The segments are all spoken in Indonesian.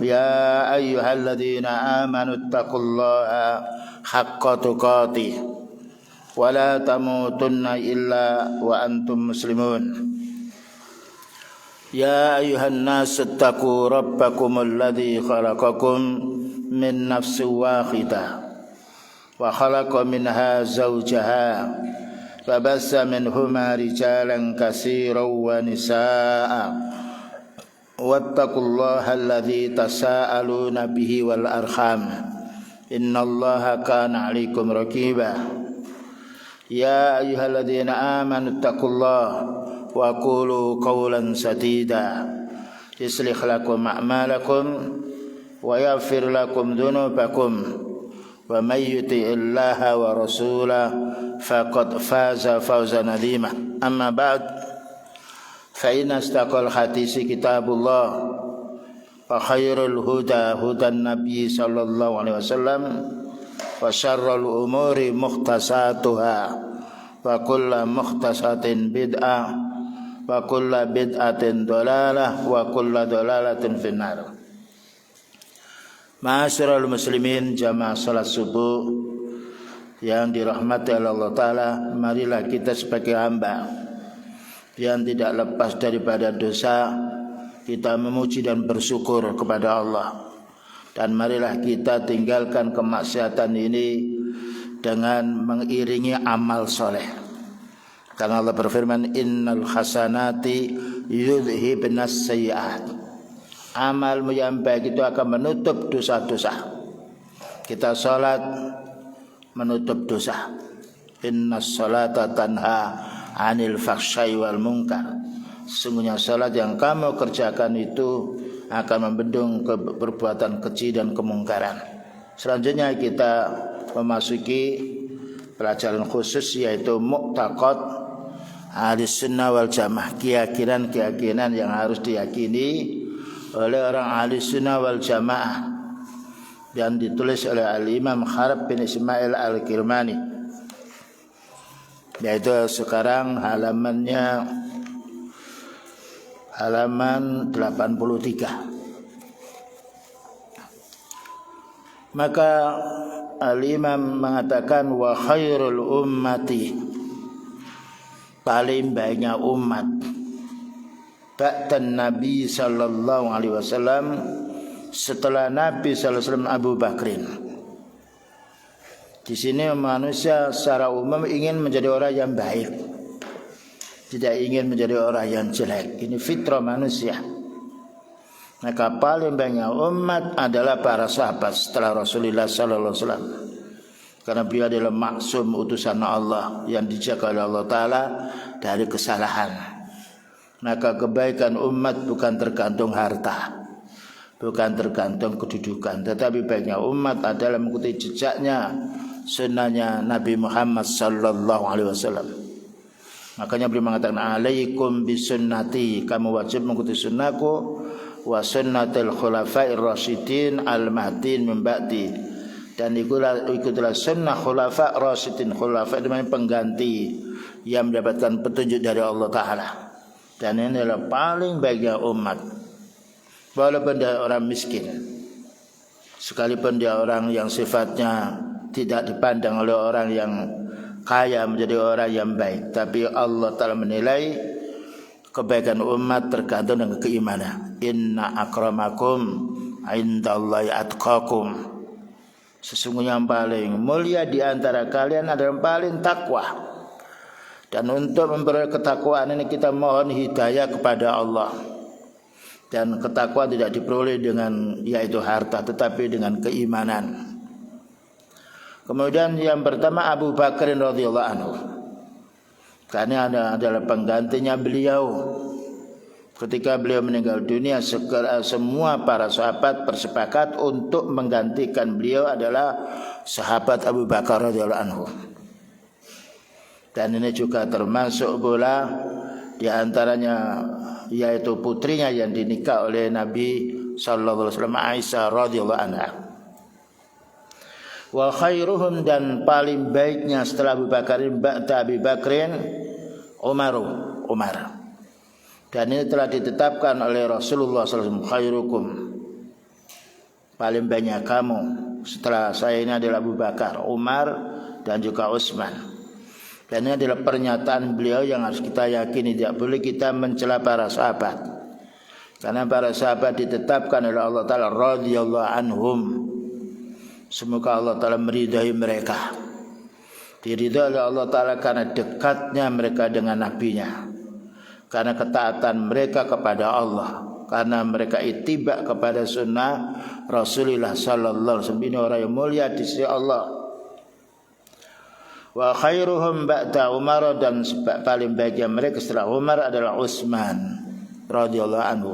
يا أيها الذين آمنوا اتقوا الله حق تقاته ولا تموتن إلا وأنتم مسلمون يا أيها الناس اتقوا ربكم الذي خلقكم من نفس واحدة وخلق منها زوجها فبث منهما رجالا كثيرا ونساء واتقوا الله الذي تساءلون به والأرحام إن الله كان عليكم رقيبا يا أيها الذين آمنوا اتقوا الله وقولوا قولا سديدا يصلح لكم أعمالكم ويغفر لكم ذنوبكم ومن يطع الله ورسوله فقد فاز فوزا عظيما أما بعد فإن أصدق الحديث كتاب الله وخير الهدى هدى النبي صلى الله عليه وسلم وشر الأمور محدثاتها وكل محدثة بدعة وكل بدعة ضلالة وكل ضلالة في النار. Ma'asyiral muslimin jamaah salat subuh yang dirahmati Allah Ta'ala, marilah kita sebagai hamba yang tidak lepas daripada dosa, kita memuji dan bersyukur kepada Allah. Dan marilah kita tinggalkan kemaksiatan ini dengan mengiringi amal soleh. Karena Allah berfirman, innal hasanati yudhibnas sayyi'at. Amalmu yang baik itu akan menutup dosa-dosa. Kita salat menutup dosa. Innas salata tanha 'anil fahsya'i wal munkar. Sesungguhnya salat yang kamu kerjakan itu akan membendung perbuatan keji dan kemungkaran. Selanjutnya kita memasuki pelajaran khusus, yaitu mu'taqad Ahlus Sunnah wal Jamaah, keyakinan yang harus diyakini oleh orang Ahlus Sunnah wal Jamaah, yang ditulis oleh Al-Imam Harb bin Ismail Al-Kirmani, yaitu sekarang halaman 83. Maka Al-Imam mengatakan, wa khairul ummati, paling baiknya umat ba'dan Nabi sallallahu alaihi wasallam, setelah Nabi sallallahu alaihi wasallam, Abu Bakrin. Di sini manusia secara umum ingin menjadi orang yang baik, tidak ingin menjadi orang yang jelek. Ini fitrah manusia. Maka paling banyak umat adalah para sahabat setelah Rasulullah sallallahu alaihi wasallam. Karena beliau adalah maksum utusan Allah yang dijaga oleh Allah Ta'ala dari kesalahan. Maka kebaikan umat bukan tergantung harta, bukan tergantung kedudukan, tetapi baiknya umat adalah mengikuti jejaknya, sunnahnya Nabi Muhammad sallallahu alaihi wasallam. Makanya beliau mengatakan, alaikum bisunnati, kamu wajib mengikuti sunnahku, wa sunnatil khulafa'ir rasyidin al-mahdin min ba'di, dan ikutilah sunnah khulafa rasyidin. Khulafa itu namanya pengganti yang mendapatkan petunjuk dari Allah Ta'ala. Dan ini adalah paling baiknya umat, walaupun dia orang miskin, sekalipun dia orang yang sifatnya tidak dipandang oleh orang yang kaya menjadi orang yang baik, tapi Allah Ta'ala menilai kebaikan umat tergantung dengan keimanan. Inna akramakum indallahi atqakum, sesungguhnya yang paling mulia di antara kalian adalah yang paling takwa. Dan untuk memperoleh ketakwaan ini kita mohon hidayah kepada Allah. Dan ketakwaan tidak diperoleh dengan yaitu harta, tetapi dengan keimanan. Kemudian yang pertama Abu Bakar radhiyallahu anhu, karena adalah penggantinya beliau. Ketika beliau meninggal dunia, semua para sahabat bersepakat untuk menggantikan beliau adalah sahabat Abu Bakar radhiyallahu anhu. Dan ini juga termasuk pula di antaranya yaitu putrinya yang dinikah oleh Nabi sallallahu alaihi wasallam, Aisyah radhiyallahu anha. Wa khairuhum, dan paling baiknya setelah Abu Bakarin, ba'da Abi Bakrin, Umar. Dan ini telah ditetapkan oleh Rasulullah sallallahu alaihi wasallam, khairukum, paling banyak kamu setelah saya ini adalah Abu Bakar, Umar dan juga Utsman. Dan ini adalah pernyataan beliau yang harus kita yakini. Tidak boleh kita mencela para sahabat, karena para sahabat ditetapkan oleh Allah Ta'ala radhiyallahu anhum. Semoga Allah Ta'ala meridai mereka. Diridai oleh Allah Ta'ala karena dekatnya mereka dengan nabinya, karena ketaatan mereka kepada Allah, karena mereka ittiba kepada sunnah Rasulullah sallallahu alaihi wasallam. Ini orang yang mulia di sisi Allah. Wa khairuhum ba'da Umar, dan paling baik yang mereka setelah Umar adalah Utsman radhiyallahu anhu.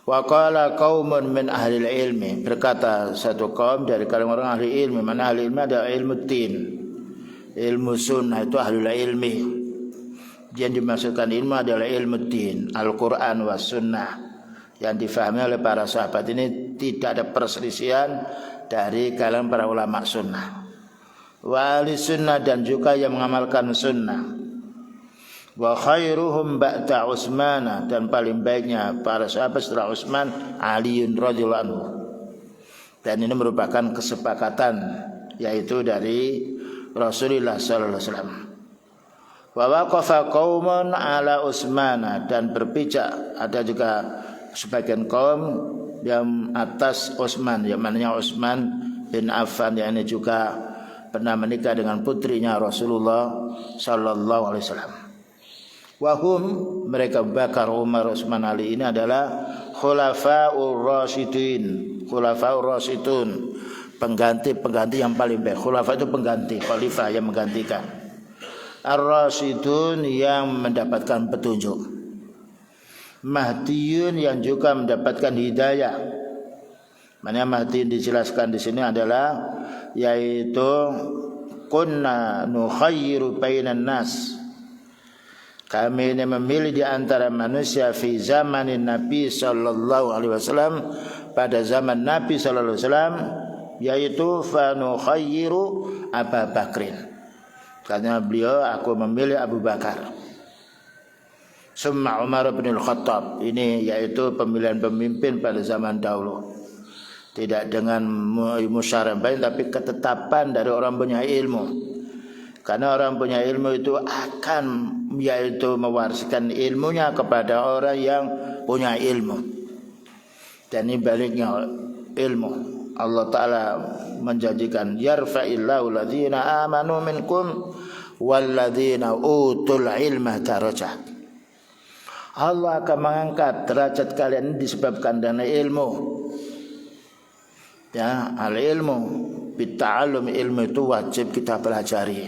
Wa qala qaumun min ahli ilmi, berkata satu kaum dari kalangan orang ahli ilmi. Mana ahli ilmi? Ada ilmu tin, ilmu sunnah, itu ahli ilmi. Yang dimaksudkan ilmu adalah ilmu tin, Al-Quran was sunnah, yang difahami oleh para sahabat. Ini tidak ada perselisihan dari kalangan para ulama sunnah. Wa ahli sunnah, dan juga yang mengamalkan sunnah. Wa khairuhum ba'da Utsman, dan paling baiknya para sahabat setelah Utsman Aliun radhiyallahu anhu. Dan ini merupakan kesepakatan, yaitu dari Rasulullah sallallahu alaihi wasallam. Wa waqafa qaumun ala Utsman, dan berpijak ada juga sebagian kaum yang atas Utsman, yang mananya Utsman bin Affan, yang ini juga pernah menikah dengan putrinya Rasulullah sallallahu alaihi wasallam. Wahum, mereka Bakar, Umar, Utsman, Ali ini adalah khulafaur rasyidin, khulafaur rasyidun, pengganti yang paling baik. Khulafa itu pengganti, khalifah yang menggantikan. Ar-rasyidun, yang mendapatkan petunjuk. Mahdiyun, yang juga mendapatkan hidayah. Mana Mahdiyun dijelaskan di sini adalah yaitu kunna nukhayyiru bainan nas, kami ini memilih di antara manusia fi zamanin Nabi sallallahu alaihi wasallam, pada zaman Nabi sallallahu alaihi wasallam, yaitu fa nukhayyiru Abu Bakrin, karena beliau aku memilih Abu Bakar. Summa Umar bin Al-Khattab, ini yaitu pemilihan pemimpin pada zaman dahulu. Tidak dengan musyarakat, tapi ketetapan dari orang punya ilmu. Karena orang punya ilmu itu akan yaitu mewariskan ilmunya kepada orang yang punya ilmu. Dan ini baliknya ilmu. Allah Ta'ala menjanjikan yarfa'illahu alladhina amanu minkum walladhina utul ilma darajat. Allah akan mengangkat derajat kalian disebabkan dengan ilmu. Ya, al-ilmu bitta'allum, ilmu itu wajib kita pelajari.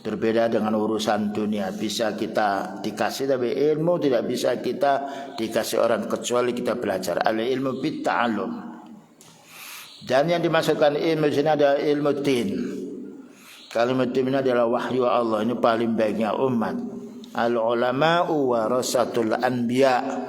Berbeda dengan urusan dunia, bisa kita dikasih, tapi ilmu tidak bisa kita dikasih orang kecuali kita belajar. Al-ilmu bitta'allum. Dan yang dimaksudkan ilmu di sini ada ilmu din. Kalimat din ini adalah wahyu Allah, ini paling baiknya umat. Al-ulama'u warasatul anbiya.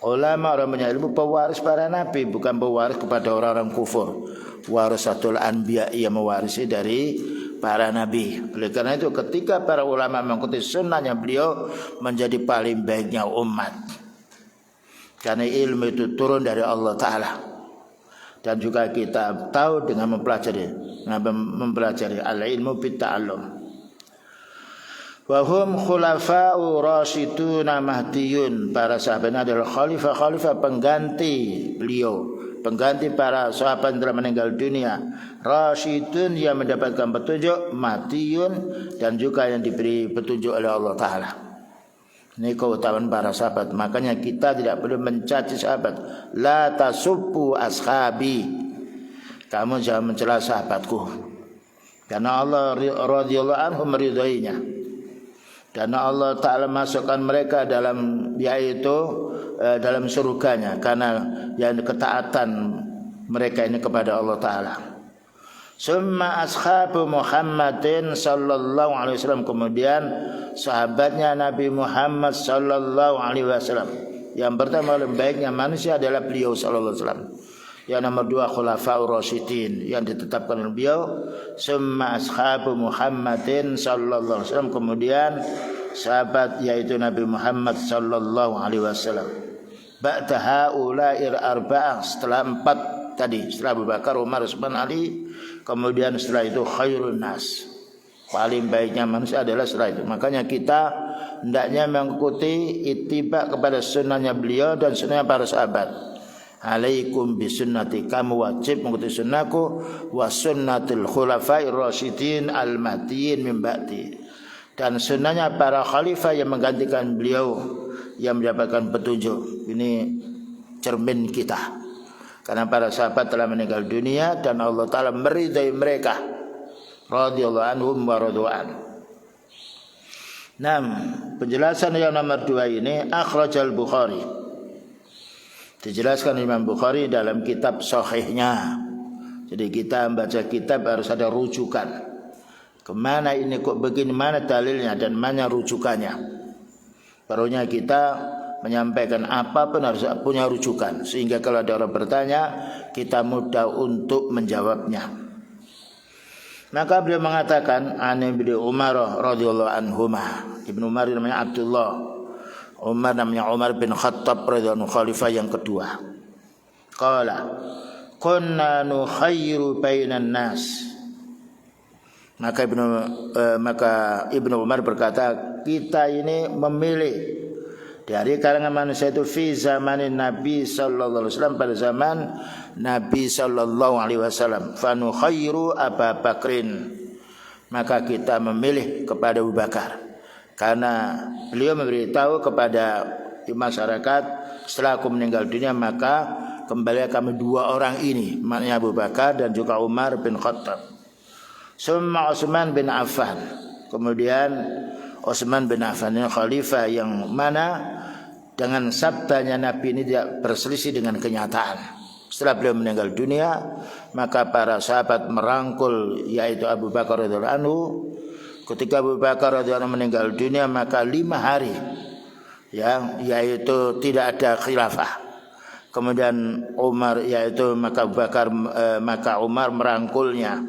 Ulama, orang punya ilmu, pewaris para nabi, bukan pewaris kepada orang-orang kufur. Warasatul anbiya, ia mewarisi dari para nabi. Oleh karena itu ketika para ulama mengikuti sunnahnya beliau, menjadi paling baiknya umat. Karena ilmu itu turun dari Allah Ta'ala. Dan juga kita tahu dengan mempelajari al-ilmu bitta'allum. Wahum khulafa'u rasyiduna mahdiyun, para sahabat adalah khalifah pengganti beliau, pengganti para sahabat yang telah meninggal dunia. Rasyidun, yang mendapatkan petunjuk, mahdiyun, dan juga yang diberi petunjuk oleh Allah Ta'ala. Ini keutamaan para sahabat. Makanya kita tidak boleh mencaci sahabat. La tasubbu ashabi, kamu jangan mencela sahabatku, karena Allah radhiyallahu anhu meridainya. Dan Allah Ta'ala masukkan mereka dalam, yaitu dalam surganya, karena yang ketaatan mereka ini kepada Allah Ta'ala. Summa ashabu Muhammadin sallallahu alaihi wasallam, kemudian sahabatnya Nabi Muhammad sallallahu alaihi wasallam. Yang pertama paling baiknya manusia adalah beliau sallallahu alaihi wasallam. Yang nomor dua khulafaur rasyidin, yang ditetapkan oleh beliau. Summa ashabu Muhammadin sallallahu alaihi wasallam, kemudian sahabat yaitu Nabi Muhammad sallallahu alaihi wasallam. ba'da haula'ir arba'ah, setelah 4 tadi, setelah Abu Bakar, Umar, Utsman, Ali, kemudian setelah itu khairun nas, paling baiknya manusia adalah setelah itu. Makanya kita hendaknya mengikuti ittiba kepada sunnahnya beliau dan sunnahnya para sahabat. Alaikum bisunnati, kamu wajib mengikuti sunnahku, wa sunnatul khulafair rasyidin al-mahdiyyin min ba'di, dan sunnahnya para khalifah yang menggantikan beliau yang mendapatkan petunjuk. Ini cermin kita, karena para sahabat telah meninggal dunia dan Allah Ta'ala meridai mereka radhiyallahu anhum wa radwan. Penjelasan yang nomor 2 ini akhrajal Bukhari, dijelaskan Imam Bukhari dalam kitab sahihnya. Jadi kita membaca kitab harus ada rujukan, kemana ini kok begini, mana dalilnya dan mana rujukannya. Barunya kita menyampaikan apapun harus punya rujukan, sehingga kalau ada orang bertanya kita mudah untuk menjawabnya. Maka beliau mengatakan, an Ibnu Umar radhiyallahu anhuma, Ibnu Umar namanya Abdullah, Umar namanya Umar bin Khattab radhiyallahu anhu, khalifah yang kedua. Qala kunna nukhayyiru bainan nas. Maka Ibnu Umar berkata, kita ini memilih dari kalangan manusia itu fi zamanin Nabi sallallahu alaihi wasallam, pada zaman Nabi sallallahu alaihi wasallam, fa nukhayyiru Abu Bakrin, maka kita memilih kepada Abu Bakar, karena beliau memberitahu kepada masyarakat, setelah aku meninggal dunia maka kembali kami 2 orang ini, maknanya Abu Bakar dan juga Umar bin Khattab. Summa Utsman bin Affan, kemudian Utsman bin Affan ini khalifah yang mana dengan sabdanya Nabi ini tidak berselisih dengan kenyataan. Setelah beliau meninggal dunia, maka para sahabat merangkul, yaitu Abu Bakar radhiyallahu anhu. Ketika Abu Bakar radhiyallahu anhu meninggal dunia, maka 5 hari yaitu tidak ada khilafah. Kemudian Umar, yaitu maka Umar merangkulnya.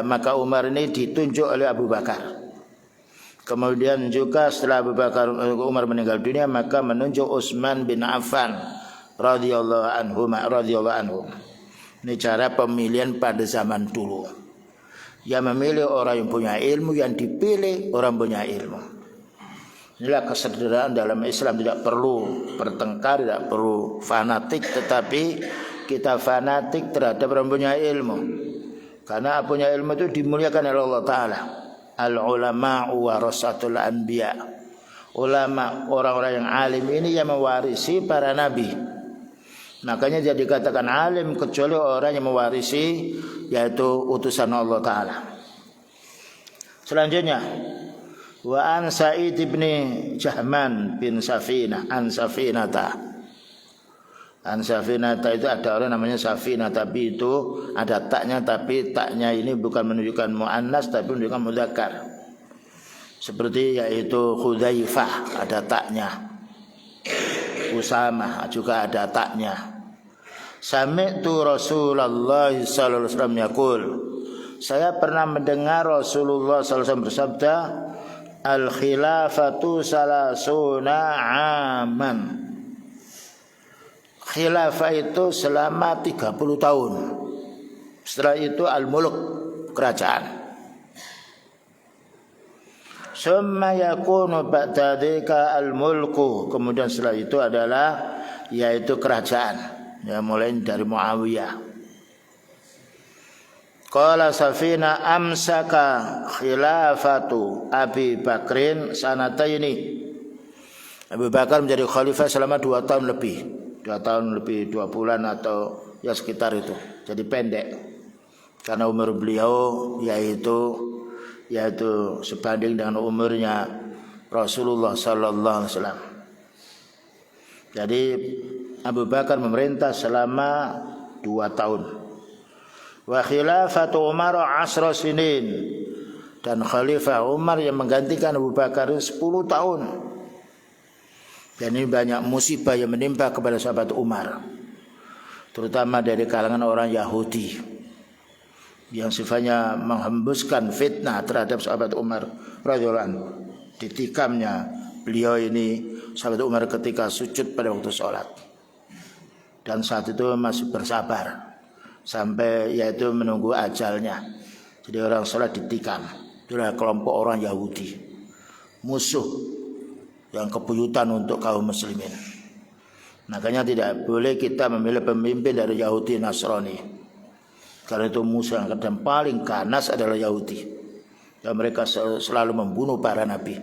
Maka Umar ini ditunjuk oleh Abu Bakar. Kemudian juga setelah Umar meninggal dunia, maka menunjuk Utsman bin Affan radhiyallahu anhu. Ini cara pemilihan pada zaman dulu. Yang memilih orang yang punya ilmu, yang dipilih orang punya ilmu. Inilah kesederhanaan dalam Islam, tidak perlu bertengkar, tidak perlu fanatik, tetapi kita fanatik terhadap orang punya ilmu. Karena punya ilmu itu dimuliakan oleh Allah Ta'ala. Al-ulama'u warasatul anbiya. Ulama, orang-orang yang alim ini yang mewarisi para nabi. Makanya jadi dikatakan alim kecuali orang yang mewarisi, yaitu utusan Allah Ta'ala. Selanjutnya, wa an Sa'id bin Jahman bin Safinah an Safinata. An Safinata itu ada orang namanya Safinah, tapi itu ada taknya, tapi taknya ini bukan menunjukkan muannas tapi menunjukkan mudzakkar. Seperti yaitu Hudzaifah ada taknya, Usamah juga ada taknya. Sami'tu Rasulullah sallallahu alaihi wasallam yaqul, saya pernah mendengar Rasulullah sallallahu alaihi wasallam bersabda, al khilafatu salasuna aman. Khilafah itu selama 30 tahun. Setelah itu al-muluk, kerajaan. Summa yakunu ba'da dzika al-mulku, kemudian setelah itu adalah yaitu kerajaan, mulai dari Muawiyah. Qala Safina amsaka khilafatu Abi Bakrin sanataini. Abu Bakar menjadi khalifah selama 2 tahun lebih. 2 tahun lebih 2 bulan atau ya sekitar itu. Jadi pendek. Karena umur beliau yaitu sebanding dengan umurnya Rasulullah sallallahu alaihi wasallam. Jadi Abu Bakar memerintah selama 2 tahun. Wa khilafatu Umar 10 sinin, dan khalifah Umar yang menggantikan Abu Bakar 10 tahun. Dan ini banyak musibah yang menimpa kepada sahabat Umar, terutama dari kalangan orang Yahudi yang sifatnya menghembuskan fitnah terhadap sahabat Umar radhiyallahu anhu. Ditikamnya beliau ini sahabat Umar ketika sujud pada waktu sholat. Dan saat itu masih bersabar sampai yaitu menunggu ajalnya. Jadi orang sholat ditikam. Itulah kelompok orang Yahudi, musuh yang kebuyutan untuk kaum muslimin. Makanya tidak boleh kita memilih pemimpin dari Yahudi Nasrani, karena itu musuh yang kadang paling ganas adalah Yahudi, dan mereka selalu membunuh para nabi.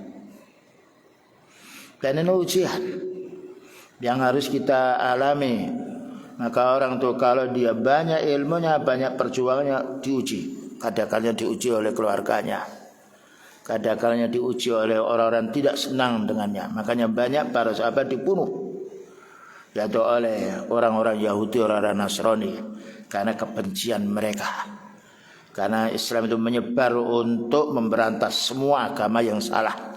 Dan ini ujian yang harus kita alami. Maka orang tuh kalau dia banyak ilmunya, banyak perjuangannya, diuji. Kadang-kadang diuji oleh keluarganya, kadang-kadang diuji oleh orang-orang tidak senang dengannya. Makanya banyak para sahabat dibunuh, yaitu oleh orang-orang Yahudi, orang-orang Nasrani, karena kebencian mereka. Karena Islam itu menyebar untuk memberantas semua agama yang salah.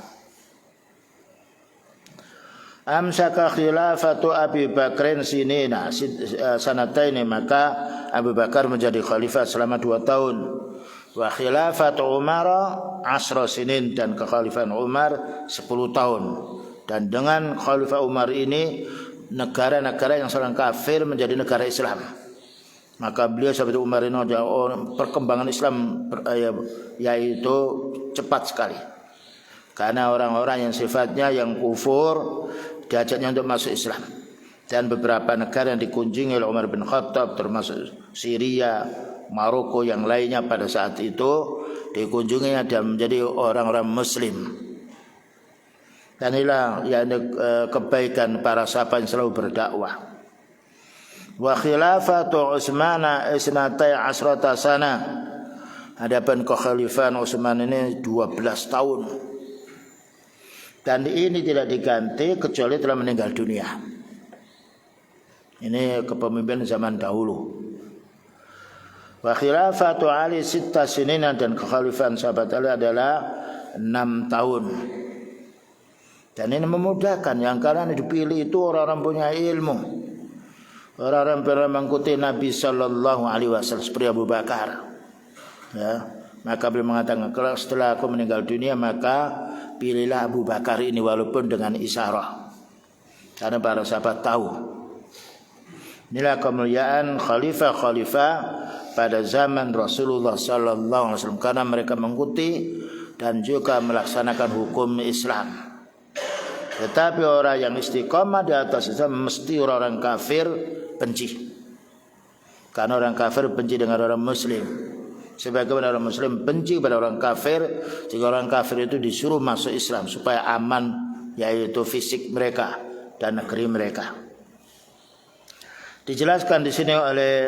Amsaka khilafatu Abi Bakrin sinina sanataini, maka Abu Bakar menjadi khalifah selama 2 tahun. Wa khilafatu Umar asra sinin, dan kekhalifahan Umar 10 tahun. Dan dengan khalifah Umar ini negara-negara yang sekarang kafir menjadi negara Islam. Maka beliau sahabat Umar ini perkembangan Islam yaitu cepat sekali. Karena orang-orang yang sifatnya yang kufur diajaknya untuk masuk Islam. Dan beberapa negara yang dikunjungi oleh Umar bin Khattab, termasuk Syria, Maroko, yang lainnya pada saat itu dikunjunginya dan menjadi orang-orang Muslim. Dan inilah yang kebaikan para sahabat yang selalu berdakwah. Wa khilafatu Utsman isnatai asrata sana. Adapun kekhalifahan Utsman ini 12 tahun. Dan ini tidak diganti kecuali telah meninggal dunia. Ini kepemimpinan zaman dahulu. Wa khilafatu Ali sitta sininan, dan kekhalifahan sahabat Ali adalah 6 tahun. Dan ini memudahkan, yang karena dipilih itu orang-orang punya ilmu, orang-orang pernah mengikuti Nabi Sallallahu Alaihi Wasallam seperti Abu Bakar. Ya, maka beliau mengatakan, kalau setelah aku meninggal dunia maka pilihlah Abu Bakar ini, walaupun dengan isyarah, karena para sahabat tahu. Inilah kemuliaan khalifah-khalifah pada zaman Rasulullah Sallallahu Alaihi Wasallam, karena mereka mengikuti dan juga melaksanakan hukum Islam. Tetapi orang yang istiqamah di atas Islam mesti orang-orang kafir benci, karena orang kafir benci dengan orang Muslim. Sebagaimana orang Muslim benci pada orang kafir, jika orang kafir itu disuruh masuk Islam supaya aman, yaitu fisik mereka dan negeri mereka. Dijelaskan di sini oleh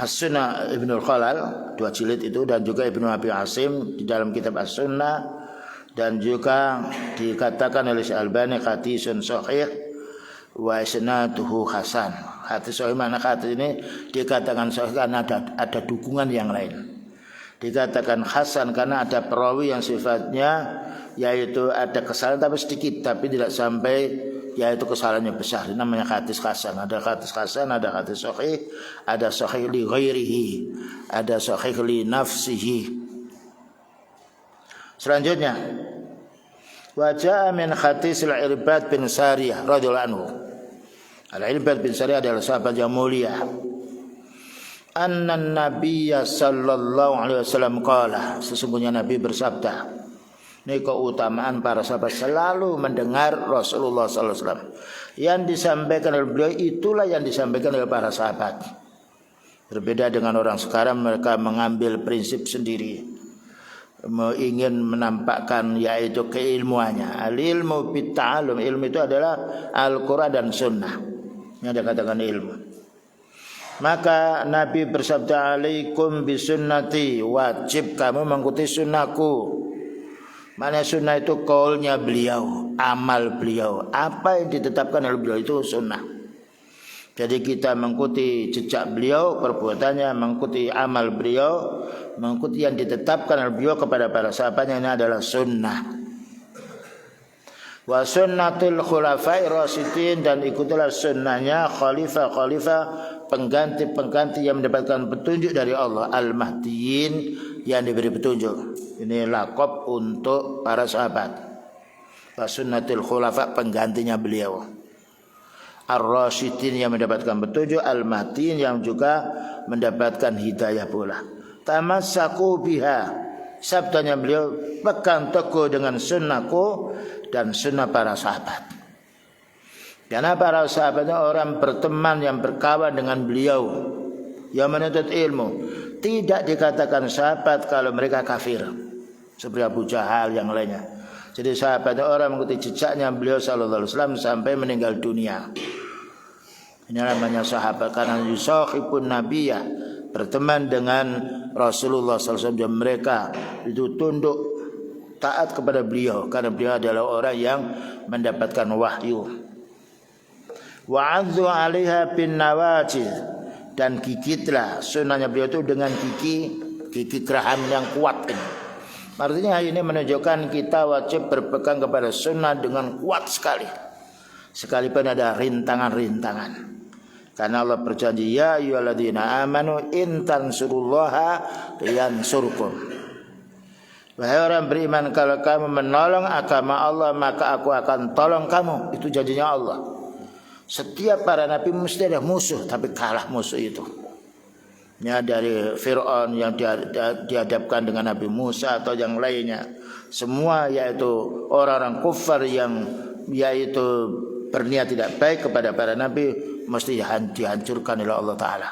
As-Sunnah Ibnul Khalal 2 jilid itu, dan juga Ibnu Abi Asim di dalam kitab As-Sunnah, dan juga dikatakan oleh Al-Albani hadisun sahih wa isnaduhu hasan. Hadis sahih, mana hadis ini dikatakan sahih karena ada dukungan yang lain. Dikatakan hasan karena ada perawi yang sifatnya yaitu ada kesalahan tapi sedikit, tapi tidak sampai yaitu kesalahannya besar. Ini namanya hadis hasan. Ada hadis hasan, ada hadis sahih, ada sahih li ghairihi, ada sahih li nafsihi. Selanjutnya, wa jaa min hadis al-Irbad bin Sariyah radhiyallahu anhu. Al-Irbad bin Sariyah adalah sahabat yang mulia. Anna Nabiyya sallallahu alaihi wasallam qala, sesungguhnya Nabi bersabda. Ini keutamaan para sahabat selalu mendengar Rasulullah sallallahu alaihi wasallam. Yang disampaikan oleh beliau itulah yang disampaikan oleh para sahabat. Berbeda dengan orang sekarang, mereka mengambil prinsip sendiri, ingin menampakkan yaitu keilmuannya. Al-ilmu bitta'allum, ilmu itu adalah Al-Quran dan Sunnah. Yang dikatakan ilmu. Maka Nabi bersabda, alaikum bisunnati, wajib kamu mengikuti sunnahku. Mana sunnah itu qaulnya beliau, amal beliau. Apa yang ditetapkan oleh beliau itu sunnah. Jadi kita mengikuti jejak beliau, perbuatannya, mengikuti amal beliau, mengikuti yang ditetapkan oleh beliau kepada para sahabatnya, ini adalah sunnah. Wa sunnatul khulafai rasyidin, dan ikutilah sunnahnya khalifah-khalifah pengganti-pengganti yang mendapatkan petunjuk dari Allah, al-mahdiyin, yang diberi petunjuk. Ini lakop untuk para sahabat. wa sunnatil khulafa penggantinya beliau, ar-rasyidin yang mendapatkan petunjuk, al-mahdin yang juga mendapatkan hidayah pula. Tamassaku biha, sabdanya beliau, pegang teguh dengan sunnahku dan sunnah para sahabat. Karena para sahabatnya orang berteman yang berkawan dengan beliau yang menuntut ilmu, tidak dikatakan sahabat kalau mereka kafir seperti Abu Jahal yang lainnya. Jadi sahabatnya orang mengikuti jejaknya beliau sallallahu alaihi wasallam sampai meninggal dunia. Ini namanya sahabat karena yusahibun nabiyya, berteman dengan Rasulullah sallallahu alaihi wasallam, dan mereka itu tunduk taat kepada beliau karena beliau adalah orang yang mendapatkan wahyu. Wa'adzu 'alaiha bin nawajid, dan gigitlah sunnahnya beliau itu dengan gigi geraham yang kuat ini. Artinya ini menunjukkan kita wajib berpegang kepada sunnah dengan kuat sekali, sekalipun ada rintangan-rintangan. Karena Allah berjanji, ya ayyuhalladzina amanu in tansurullaha yansurkum. Wahai orang beriman, kalau kamu menolong agama Allah maka aku akan tolong kamu. Itu janjinya Allah. Setiap para nabi mesti ada musuh, tapi kalah musuh itu. Ya, dari Fir'aun yang dihadapkan dengan Nabi Musa atau yang lainnya, semua yaitu orang-orang kufar yang yaitu berniat tidak baik kepada para nabi mesti dihancurkan oleh Allah Ta'ala.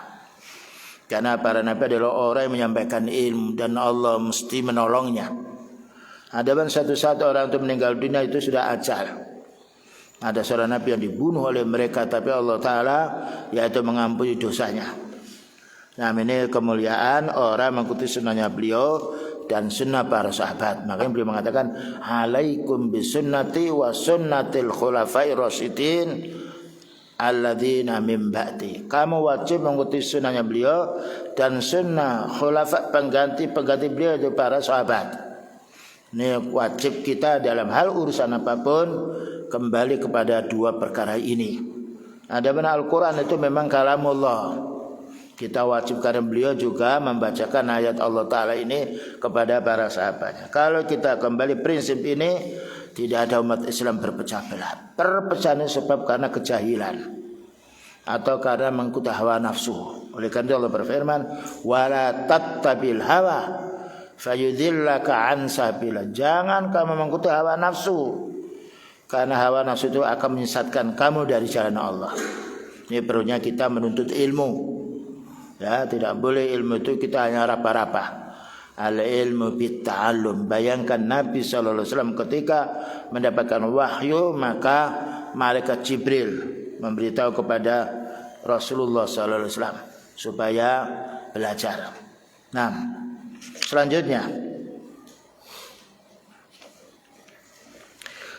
Karena para nabi adalah orang yang menyampaikan ilmu dan Allah mesti menolongnya. Adapun satu-satu orang itu meninggal dunia itu sudah ajal. Ada seorang nabi yang dibunuh oleh mereka, tapi Allah Ta'ala yaitu mengampuni dosanya. Nah, ini kemuliaan orang mengikuti sunnahnya beliau dan sunnah para sahabat. Makanya beliau mengatakan, alaikum bisunnati wa sunnatil khulafai rasyidin alladzina min ba'di. Kamu wajib mengikuti sunnahnya beliau dan sunnah khulafa pengganti beliau itu para sahabat. Ini wajib kita dalam hal urusan apapun kembali kepada dua perkara ini. Adapun Al-Quran itu memang kalamullah. Kita wajib karena beliau juga membacakan ayat Allah Ta'ala ini kepada para sahabatnya. Kalau kita kembali prinsip ini, tidak ada umat Islam berpecah belah. Perpecahan sebab karena kejahilan atau karena mengikuti hawa nafsu. Oleh karena Allah berfirman, wala tattabil hawa fayudhillaka an sabillah. Jangan kamu mengikuti hawa nafsu, karena hawa nafsu itu akan menyesatkan kamu dari jalan Allah. Ini perlunya kita menuntut ilmu. Ya, tidak boleh ilmu itu kita hanya raba-raba. Al-ilmu bitta'allum. Bayangkan Nabi sallallahu alaihi wasallam ketika mendapatkan wahyu, maka malaikat Jibril memberitahu kepada Rasulullah sallallahu alaihi wasallam supaya belajar. Nah, selanjutnya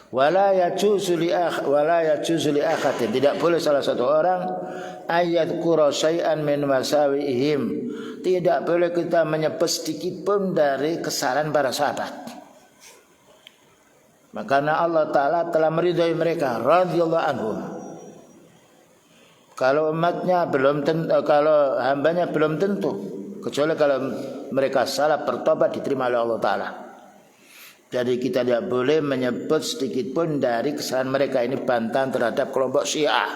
wala yajuzu li akhatin, tidak boleh salah satu orang ayat qura syai'an min masawihim, tidak boleh kita menyebut sedikit pun dari kesalahan para sahabat. Makanya Allah Ta'ala telah meridhai mereka radhiyallahu anhum. Kalau umatnya belum tentu, kalau hambanya belum tentu, kecuali kalau mereka salah bertobat diterima oleh Allah Ta'ala. Jadi kita tidak boleh menyebut sedikit pun dari kesalahan mereka. Ini bantahan terhadap kelompok Syiah,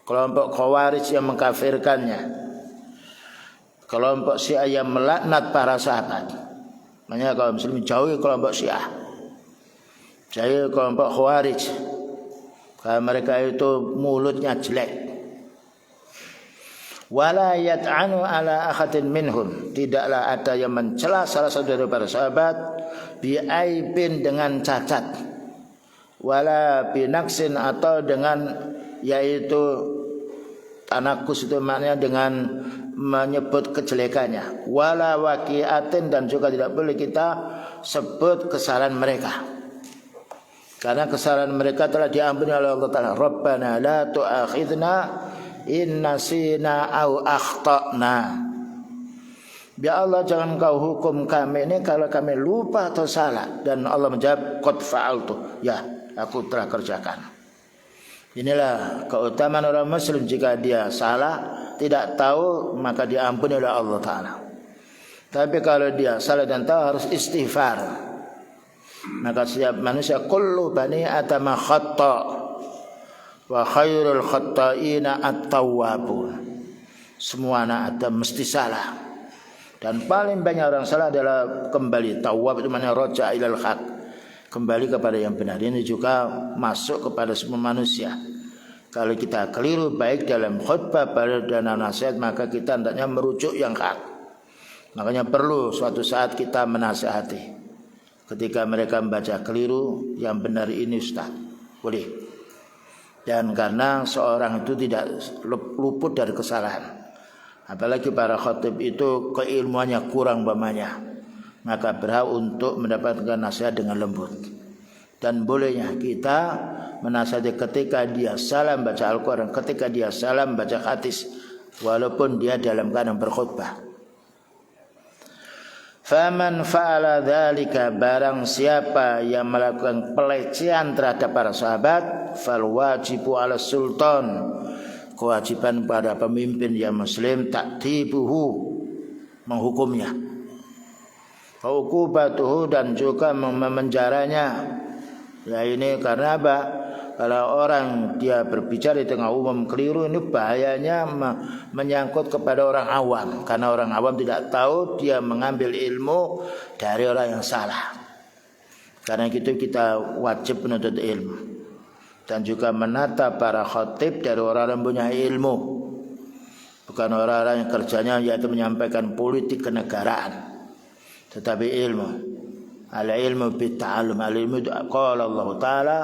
kelompok Khawarij yang mengkafirkannya, kelompok Syiah yang melaknat para sahabat. Makanya kaum muslimin jauhi kelompok Syiah, jauhi kelompok Khawarij, karena mereka itu mulutnya jelek. Wala yat'anu ala akhadin minhum, tidaklah ada yang mencela salah satu dari para sahabat bi'aibin dengan cacat, wala binaksin atau dengan yaitu tanakus, itu maknanya dengan menyebut kejelekannya, wala waqi'atin, dan juga tidak boleh kita sebut kesalahan mereka karena kesalahan mereka telah diampuni oleh Allah Ta'ala. Rabbana la tu'akhidna in nasina au akhtana. Ya Allah, jangan kau hukum kami ini kalau kami lupa atau salah. Dan Allah menjawab, qad fa'altu, ya aku telah kerjakan. Inilah keutamaan orang muslim, jika dia salah tidak tahu maka diampuni oleh Allah Ta'ala. Tapi kalau dia salah dan tahu harus istighfar. Maka setiap manusia kullu bani Adam khata wa khairul khata'ina at-tawwabun. Semua anak Adam mesti salah. Dan paling banyak orang salah adalah kembali. Tawwab itu maknanya roja ilal haq, kembali kepada yang benar. Ini juga masuk kepada semua manusia. Kalau kita keliru baik dalam khutbah dan nasihat, maka kita hendaknya merujuk yang hak. Makanya perlu suatu saat kita menasihati. Ketika mereka membaca keliru, yang benar ini Ustaz, boleh. Dan karena seorang itu tidak luput dari kesalahan. Apalagi para khatib itu keilmuannya kurang umpamanya, maka berhak untuk mendapatkan nasihat dengan lembut. Dan bolehnya kita menasihati ketika dia salah baca Al-Quran, ketika dia salah baca hadis, walaupun dia dalam keadaan berkhutbah. Faman fa'ala dzalika, barang siapa yang melakukan pelecehan terhadap para sahabat, fal wajibu 'ala sultan, kewajiban pada pemimpin yang muslim ta'tibuhu, menghukumnya, uqubatuhu, dan juga memenjaranya. Ya ini karena apa? Kalau orang dia berbicara di tengah umum keliru, ini bahayanya menyangkut kepada orang awam. Karena orang awam tidak tahu, dia mengambil ilmu dari orang yang salah. Karena itu kita wajib menuntut ilmu. Dan juga menata para khatib dari orang yang punya ilmu, bukan orang-orang yang kerjanya yaitu menyampaikan politik kenegaraan, tetapi ilmu. Al-ilmu bitta'allum, al-ilmu qala Allah Ta'ala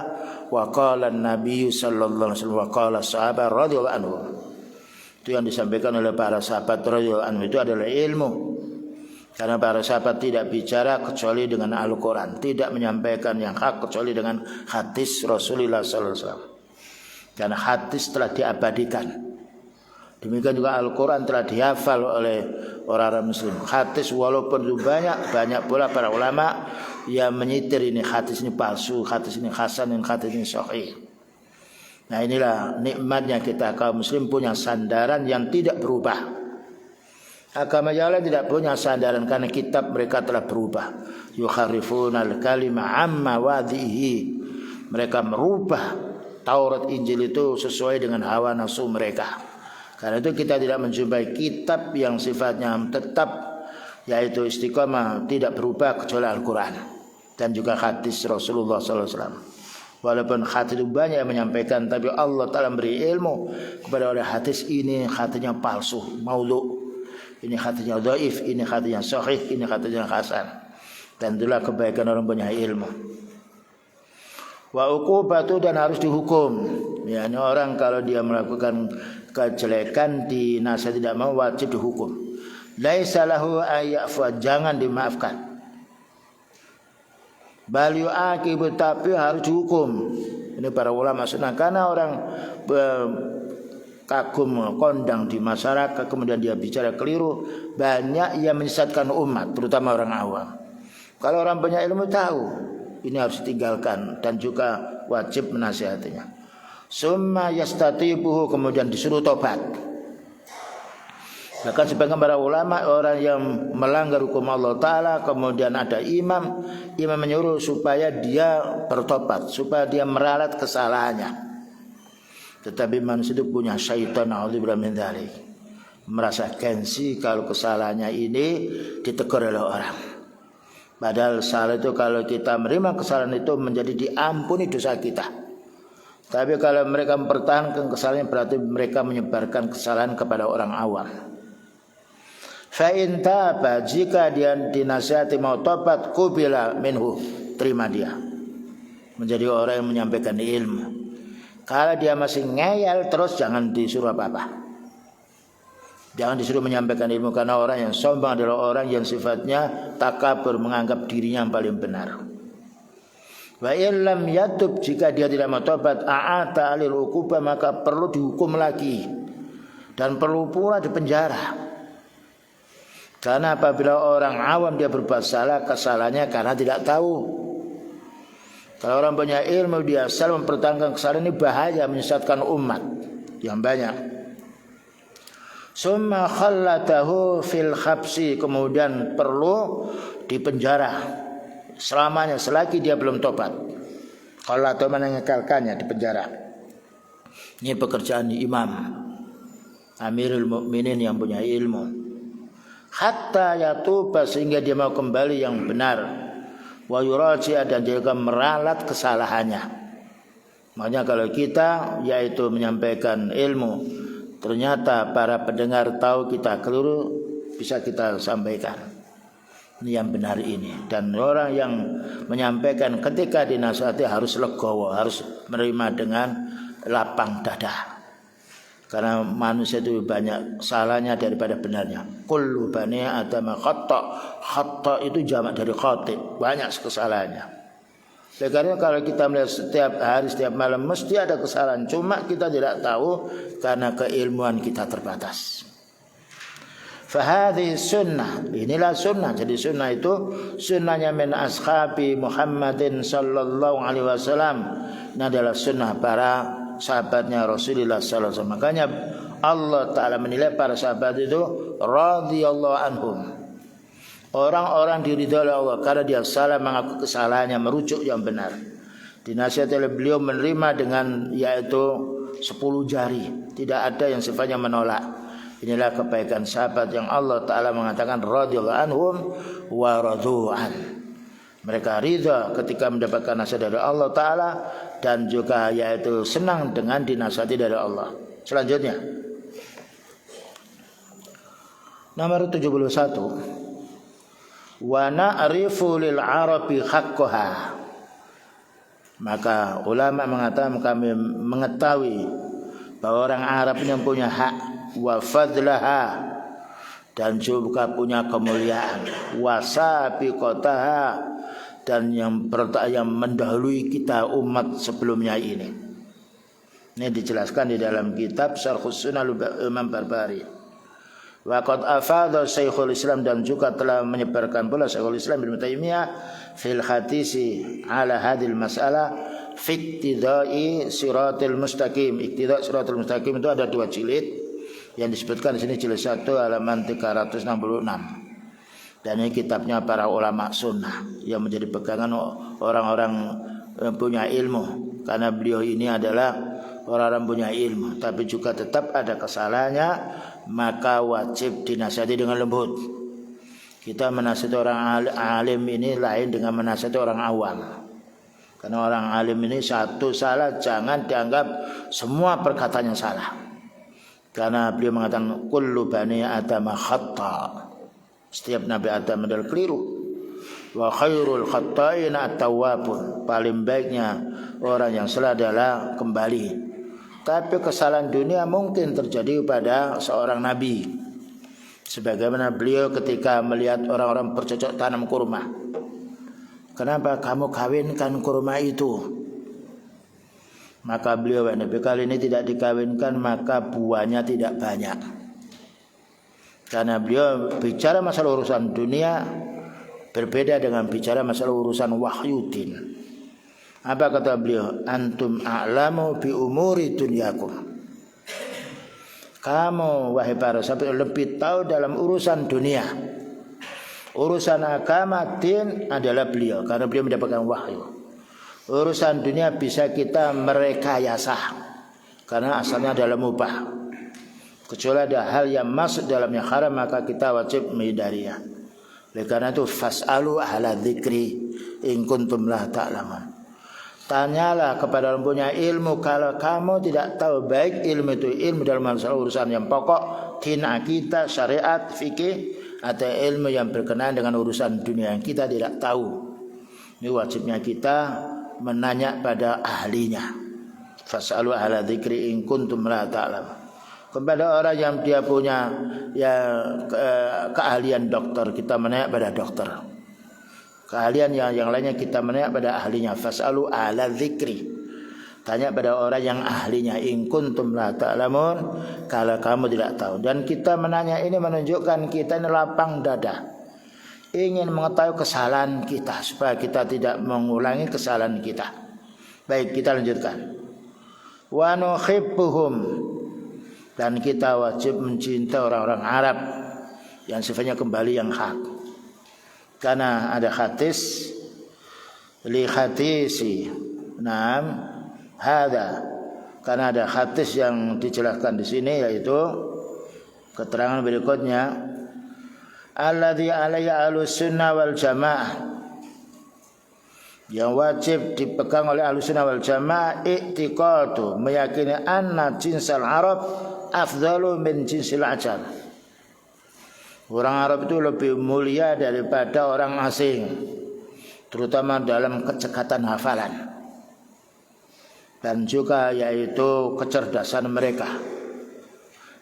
wa qala an-nabiy sallallahu alaihi wasallam wa qala sahabat radhiyallahu anhu. Itu yang disampaikan oleh para sahabat radhiyallahu anhu, itu adalah ilmu. Karena para sahabat tidak bicara kecuali dengan Al-Quran, tidak menyampaikan yang hak kecuali dengan hadis Rasulullah sallallahu alaihi wasallam. Karena hadis telah diabadikan. Demikian juga Al-Quran telah dihafal oleh orang-orang muslim. Hadis walaupun itu banyak pula para ulama yang menyitir ini hadis ini palsu, hadis ini hasan, ini hadis ini sahih. Nah inilah nikmatnya kita kaum muslim punya sandaran yang tidak berubah. Agama yang lain tidak punya sandaran karena kitab mereka telah berubah. Yukharrifunal kalima amma wadhihi. Mereka merubah Taurat Injil itu sesuai dengan hawa nafsu mereka. Karena itu kita tidak menjumpai kitab yang sifatnya tetap, yaitu istiqamah, tidak berubah kecuali Al-Quran dan juga hadis Rasulullah SAW. Walaupun hadis itu banyak yang menyampaikan, tapi Allah Ta'ala beri ilmu kepada oleh hadis ini hadisnya palsu, maudhu, ini hadisnya dhaif, ini hadisnya sahih, ini hadisnya hasan. Dan itulah kebaikan orang punya ilmu. Wa uqubatu, dan harus dihukum. Ya, ini orang kalau dia melakukan kejelekan dinasihat tidak mau, wajib dihukum. Laisa lahu ayyafa, jangan dimaafkan. Bal yu'aqibu, tapi harus dihukum. Ini para ulama sunnah. Karena orang kagum kondang di masyarakat kemudian dia bicara keliru, banyak yang menyesatkan umat, terutama orang awam. Kalau orang punya ilmu tahu ini harus ditinggalkan dan juga wajib menasihatinya. Summa yastatibuhu, kemudian disuruh tobat. Bahkan sebagian para ulama, orang yang melanggar hukum Allah Ta'ala kemudian ada imam menyuruh supaya dia bertobat, supaya dia meralat kesalahannya. Tetapi manusia itu punya syaitan, a'udzubillahi min dzalik, merasa gengsi kalau kesalahannya ini ditegur oleh orang. Padahal salah itu kalau kita menerima kesalahan itu menjadi diampuni dosa kita. Tapi kalau mereka mempertahankan kesalahan, berarti mereka menyebarkan kesalahan kepada orang awam. Fa in taba, jika dia dinasihati mau tobat, qubila minhu, terima dia menjadi orang yang menyampaikan ilmu. Kalau dia masih ngeyel terus, jangan disuruh apa-apa. Jangan disuruh menyampaikan ilmu, karena orang yang sombong adalah orang yang sifatnya takabur, menganggap dirinya yang paling benar. Wa illam yatub, jika dia tidak mau tobat, a'ata alil uqubah, maka perlu dihukum lagi dan perlu pula dipenjara. Karena apabila orang awam dia berbuat salah, kesalahannya karena tidak tahu. Kalau orang punya ilmu dia salah mempertahankan kesalahan, ini bahaya, menyesatkan umat yang banyak. Summa khallatahu fil khabsi, kemudian perlu dipenjara. selamanya selagi dia belum tobat. Kalau atau mengekalkannya di penjara. Ini pekerjaan imam, Amirul Mukminin yang punya ilmu. Hatta yatuba, sehingga dia mau kembali yang benar. Wa yuraji'a, dan dia akan meralat kesalahannya. Makanya kalau kita yaitu menyampaikan ilmu, ternyata para pendengar tahu kita keliru, bisa kita sampaikan. Ini yang benar ini. Dan orang yang menyampaikan ketika dinasihati harus legowo, harus menerima dengan lapang dada. Karena manusia itu banyak salahnya daripada benarnya. Kullu bani Adam khata'. Khata' itu jamak dari khati', banyak kesalahannya. Karena kalau kita melihat setiap hari, setiap malam mesti ada kesalahan, cuma kita tidak tahu karena keilmuan kita terbatas. Fahadhi sunnah, inilah sunnah. Jadi sunnah itu sunnahnya min ashabi Muhammadin sallallahu alaihi wasallam. Ini adalah sunnah para sahabatnya Rasulullah sallallahu alaihi wasallam. Makanya Allah Ta'ala menilai para sahabat itu radhiyallahu anhum, orang-orang diridhoi oleh Allah karena dia salah mengaku kesalahannya, merujuk yang benar. Dinasihati oleh beliau menerima dengan yaitu 10 jari, tidak ada yang sifatnya menolak. Inilah kebaikan sahabat yang Allah Ta'ala mengatakan radhiyallahu anhum wa radu'an. Mereka ridha ketika mendapatkan nasihat dari Allah Ta'ala, dan juga yaitu senang dengan dinasihati dari Allah. Selanjutnya nomor 71, wa na'rifu lil arabi haqqaha. Maka ulama mengatakan kami mengetahui bahwa orang Arab yang punya hak, wa fadlaha, dan juga punya kemuliaan, wa sabiqataha, dan yang mendahului kita umat sebelumnya ini. Ini dijelaskan di dalam kitab Syarhus Sunnah Imam Barbahari. Wa qad afadha Syekhul Islam, dan juga telah menyebarkan pula Syekhul Islam Ibnu Taimiyah fil hadisi ala hadil mas'alah fi iqtidai siratil mustaqim. Iqtida siratil mustaqim itu ada 2 jilid yang disebutkan di sini, jilid 1 halaman 366. Dan ini kitabnya para ulama sunnah yang menjadi pegangan orang-orang yang punya ilmu. Karena beliau ini adalah orang-orang punya ilmu, tapi juga tetap ada kesalahannya, maka wajib dinasihati dengan lembut. Kita menasihati orang alim ini lain dengan menasihati orang awam. Karena orang alim ini satu salah jangan dianggap semua perkataannya salah. Karena beliau mengatakan kullu bani Adam khata'. Setiap Nabi Adam adalah keliru. Wa khairul khata'in at-tawwabun. Paling baiknya orang yang salah adalah kembali. Tapi kesalahan dunia mungkin terjadi pada seorang nabi. Sebagaimana beliau ketika melihat orang-orang bercocok tanam kurma. Kenapa kamu kawinkan kurma itu? Maka beliau, Nabi kali ini tidak dikawinkan, maka buahnya tidak banyak. Karena beliau bicara masalah urusan dunia berbeda dengan bicara masalah urusan wahyudin. Apa kata beliau? Antum a'lamu bi umuri dunyakum. Kamu wahai para sahabat lebih tahu dalam urusan dunia. Urusan agama din adalah beliau, karena beliau mendapatkan wahyu. Urusan dunia bisa kita merekayasa karena asalnya adalah mubah. Kecuali ada hal yang masuk dalamnya haram, maka kita wajib menghindarinya. Oleh karena itu fas'alu ahla dzikri in kuntum la ta'lamun. Tanyalah kepada orang punya ilmu kalau kamu tidak tahu, baik ilmu itu ilmu dalam masalah urusan yang pokok, din, akidah, syariat, fikih, atau ilmu yang berkenaan dengan urusan dunia yang kita tidak tahu. Ini wajibnya kita menanya pada ahlinya. Fas'alu ahla dzikri in kuntum la ta'lamun. Kepada orang yang dia punya keahlian dokter, kita menanya pada dokter. Keahlian yang lainnya kita menanya pada ahlinya. Fas'alu ahla dzikri. Tanya pada orang yang ahlinya. In kuntum la ta'lamun, kalau kamu tidak tahu. Dan kita menanya ini menunjukkan kita ini lapang dada, ingin mengetahui kesalahan kita supaya kita tidak mengulangi kesalahan kita. Baik, kita lanjutkan. Wa nuhibbuhum, dan kita wajib mencintai orang-orang Arab yang sifatnya kembali yang hak. Karena ada hadis li hadisi. Naam, hadza. Karena ada hadis yang dijelaskan di sini, yaitu keterangan berikutnya, alladzi alaihi ahlussunnah wal jamaah, yang wajib dipegang oleh ahlussunnah wal jamaah, i'tiqadu, meyakini anna jinsal Arab afdalu min jinsil ajam. Orang Arab itu lebih mulia daripada orang asing, terutama dalam kecekatan hafalan dan juga yaitu kecerdasan mereka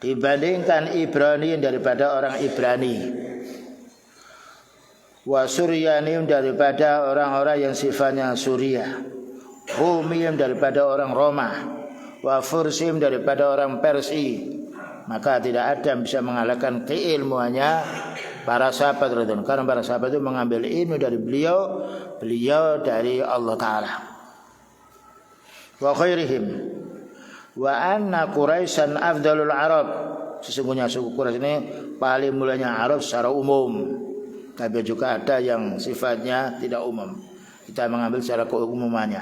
dibandingkan Ibrani daripada orang Ibrani, wa Suryanim daripada orang-orang yang sifatnya Suria, Rumim daripada orang Roma, wa Fursim daripada orang Persia. Maka tidak ada yang bisa mengalahkan keilmuannya para sahabat radhiyallahu anhum, karena para sahabat itu mengambil ilmu dari beliau dari Allah Ta'ala. Wa khairihim wa anna Quraisyan afdalul Arab, sesungguhnya suku Quraisy ini paling mulianya Arab secara umum, tapi juga ada yang sifatnya tidak umum, kita mengambil secara keumumannya.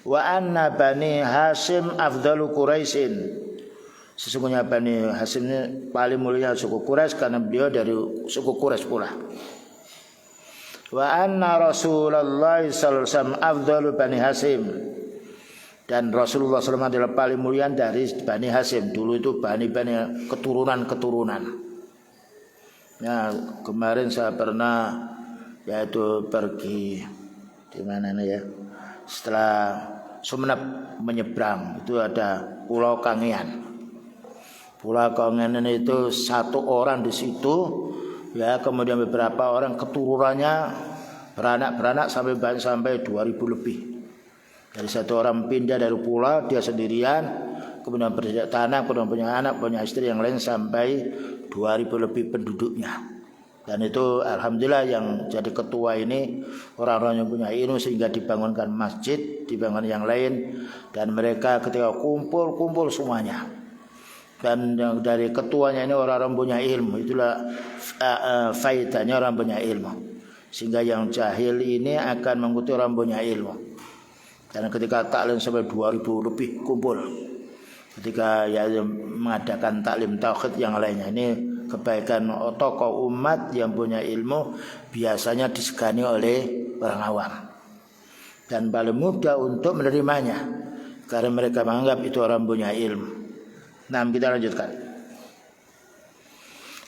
Wa anna Bani Hashim afdalu Quraisyin, sesungguhnya Bani Hashim ini paling mulia suku Quraisy karena beliau dari suku Quraisy pula. Wa anna Rasulullah sallallahu alaihi wasallam afdalu Bani Hashim, dan Rasulullah SAW adalah paling mulia dari Bani Hashim. Dulu itu Bani keturunan. Ya, kemarin saya pernah yaitu pergi di mana nih ya, setelah Sumeneb menyeberang itu ada Pulau Kangean. Pulau Kangean itu satu orang di situ, ya, kemudian beberapa orang keturunannya beranak sampai 2000 lebih. Dari satu orang pindah dari pulau, dia sendirian, kemudian berjajak tanah, kemudian punya anak, punya istri yang lain sampai 2000 lebih penduduknya. Dan itu alhamdulillah yang jadi ketua ini orang-orang yang punya ilmu, sehingga dibangunkan masjid, dibangun yang lain, dan mereka ketika kumpul semuanya. Dan yang dari ketuanya ini orang-orang punya ilmu, itulah faedahnya orang punya ilmu. Sehingga yang jahil ini akan mengikuti orang punya ilmu. Dan ketika taklim sampai 2000 lebih kumpul, ketika ya mengadakan taklim tauhid yang lainnya, ini kebaikan tokoh umat yang punya ilmu biasanya disegani oleh orang awam dan paling mudah untuk menerimanya karena mereka menganggap itu orang punya ilmu. Nah, kita lanjutkan.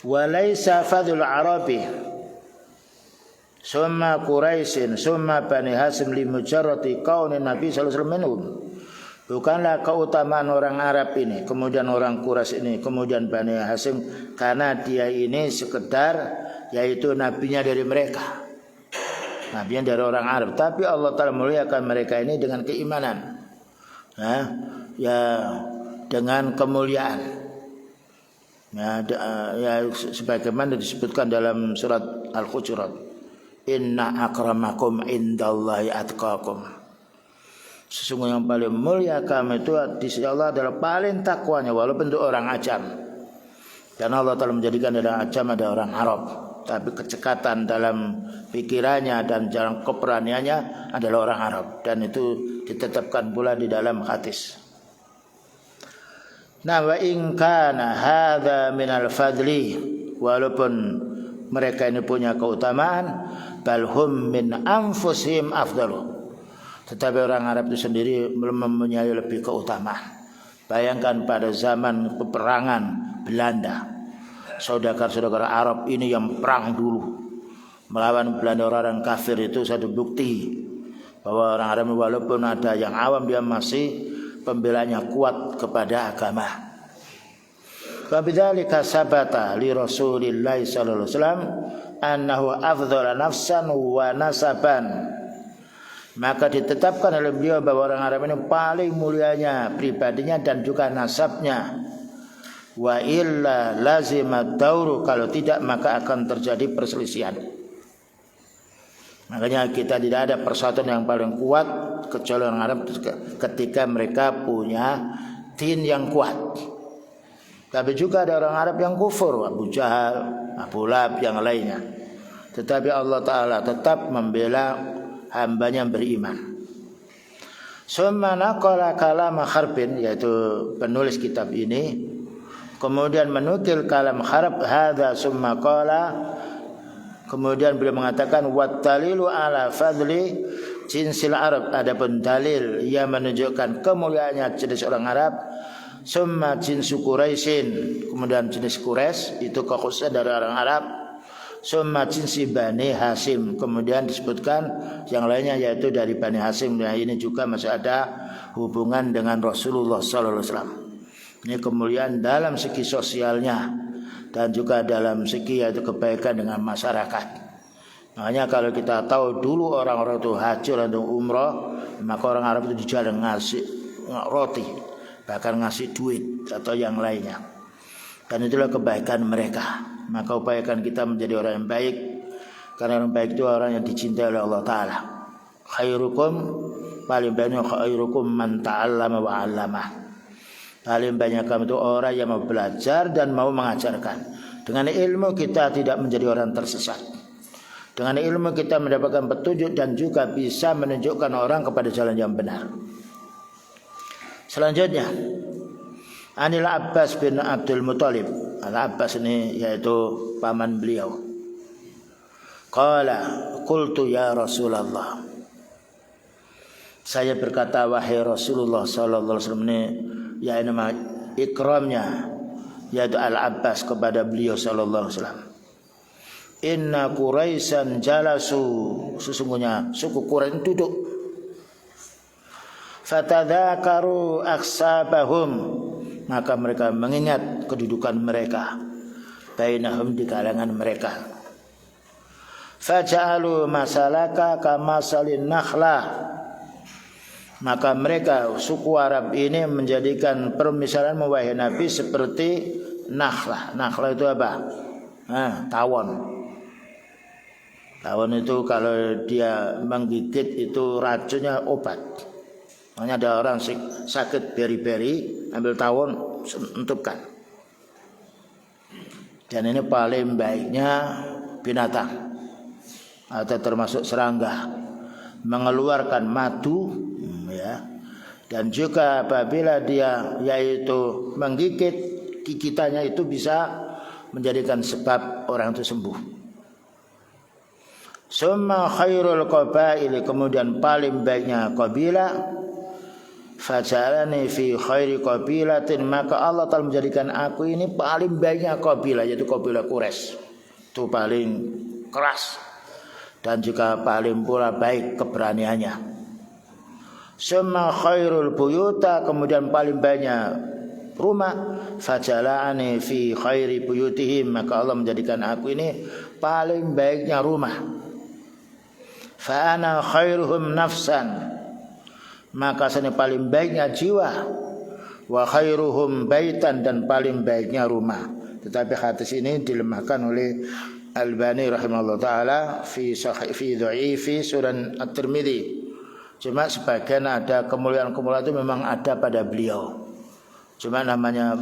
Walaysa fadlul Arabi summa Quraisyin summa Bani Hashim li mujarrati kaunin Nabi sallallahu alaihi wasallam minhum. Bukanlah keutamaan orang Arab ini, kemudian orang Quraisy ini, kemudian Bani Hashim, karena dia ini sekedar yaitu nabinya dari mereka, nabinya dari orang Arab. Tapi Allah Ta'ala muliakan mereka ini dengan keimanan, ya dengan kemuliaan, ya sebagaimana disebutkan dalam surat Al-Hujurat, inna akramakum indallahi atqakum. Sesungguhnya yang paling mulia kamu itu di sisi Allah adalah paling takwanya, walaupun itu orang ajam. Dan Allah telah menjadikan ada ajam, ada orang Arab, tapi kecekatan dalam pikirannya dan dalam keberaniannya adalah orang Arab, dan itu ditetapkan pula di dalam hadis. Nah, wa in kana hadza minal fadli, walaupun mereka ini punya keutamaan, balhum min anfusihim afdalu, tetapi orang Arab itu sendiri belum mempunyai lebih keutamaan. Bayangkan pada zaman peperangan Belanda, saudara-saudara Arab ini yang perang dulu melawan Belanda, orang kafir, itu satu bukti bahwa orang Arab walaupun ada yang awam, dia masih pembelanya kuat kepada agama. Wabidzalika sabata li Rasulillah sallallahu alaihi wasallam annahu afdhala nafsan wa nasaban. Maka ditetapkan oleh beliau bahwa orang Arab ini paling mulianya pribadinya dan juga nasabnya. Wa illa lazimat dauru, kalau tidak maka akan terjadi perselisihan. Makanya kita tidak ada persatuan yang paling kuat kecuali orang Arab ketika mereka punya din yang kuat. Tapi juga ada orang Arab yang kufur, Abu Jahal, Abu Lahab, yang lainnya. Tetapi Allah Ta'ala tetap membela hambanya beriman. Summa naqala kalam Harbin, yaitu penulis kitab ini, kemudian menukil kalam Harb hadza summa qala, kemudian beliau mengatakan wattalilu ala fadli jinsil Arab, adapun dalil yang menunjukkan kemuliaannya jenis orang Arab, summa jinsu Quraisyin, kemudian jenis Quraisy itu kekhususan dari orang Arab, summa jinsi Bani Hasim, kemudian disebutkan yang lainnya yaitu dari Bani Hasim. Nah, ini juga masih ada hubungan dengan Rasulullah sallallahu alaihi wasallam. Ini kemuliaan dalam segi sosialnya dan juga dalam segi yaitu kebaikan dengan masyarakat. Makanya kalau kita tahu dulu orang-orang itu haji atau umrah, maka orang Arab itu dijarang ngasih roti, bahkan ngasih duit atau yang lainnya. Dan itulah kebaikan mereka. Maka upayakan kita menjadi orang yang baik, karena orang baik itu orang yang dicintai oleh Allah Ta'ala. Khairukum, paling banyak khairukum man ta'allama wa 'allama. Paling banyak kamu itu orang yang mau belajar dan mau mengajarkan. Dengan ilmu kita tidak menjadi orang tersesat. Dengan ilmu kita mendapatkan petunjuk dan juga bisa menunjukkan orang kepada jalan yang benar. Selanjutnya, Anil Abbas bin Abdul Muthalib. Al-Abbas ini yaitu paman beliau. Qala qultu ya Rasulullah. Saya berkata wahai Rasulullah sallallahu alaihi wasallam, ini ya nama ikramnya yaitu Al-Abbas kepada beliau sallallahu alaihi wasallam. Inna Quraisyan jalasu, sesungguhnya suku Quraisy duduk. Fatadzakaru aksabahum, maka mereka mengingat kedudukan mereka bainahum, di kalangan mereka. Faja'alu masalaka kamasalin nakhlah, maka mereka suku Arab ini menjadikan permisalan wahai Nabi seperti nakhlah. Nakhlah itu apa? Tawon. Tawon itu kalau dia menggigit itu racunnya obat. Makanya ada orang sakit beri-beri, ambil tawon, entupkan. Dan ini paling baiknya binatang atau termasuk serangga, mengeluarkan madu, ya. Dan juga apabila dia yaitu menggigit, gigitannya itu bisa menjadikan sebab orang itu sembuh. Summa khairul qabaili, kemudian paling baiknya kabilah. Fajalani fi khairi qabilatin, maka Allah telah menjadikan aku ini paling baiknya kabilah, yaitu kabilah Quraisy. Itu paling keras dan juga paling pula baik keberaniannya. Summa khairul buyuta, kemudian paling banyak rumah. Fajalani fi khairi buyutihim, maka Allah menjadikan aku ini paling baiknya rumah. Fa ana khairuhum nafsan, maka saya paling baiknya jiwa. Wa khairuhum baitan, dan paling baiknya rumah. Tetapi hadis ini dilemahkan oleh Albani rahimahullah taala fi dha'ifi Sunan At-Tirmidzi. Cuma sebagian ada kemuliaan-kemuliaan itu memang ada pada beliau. Cuma namanya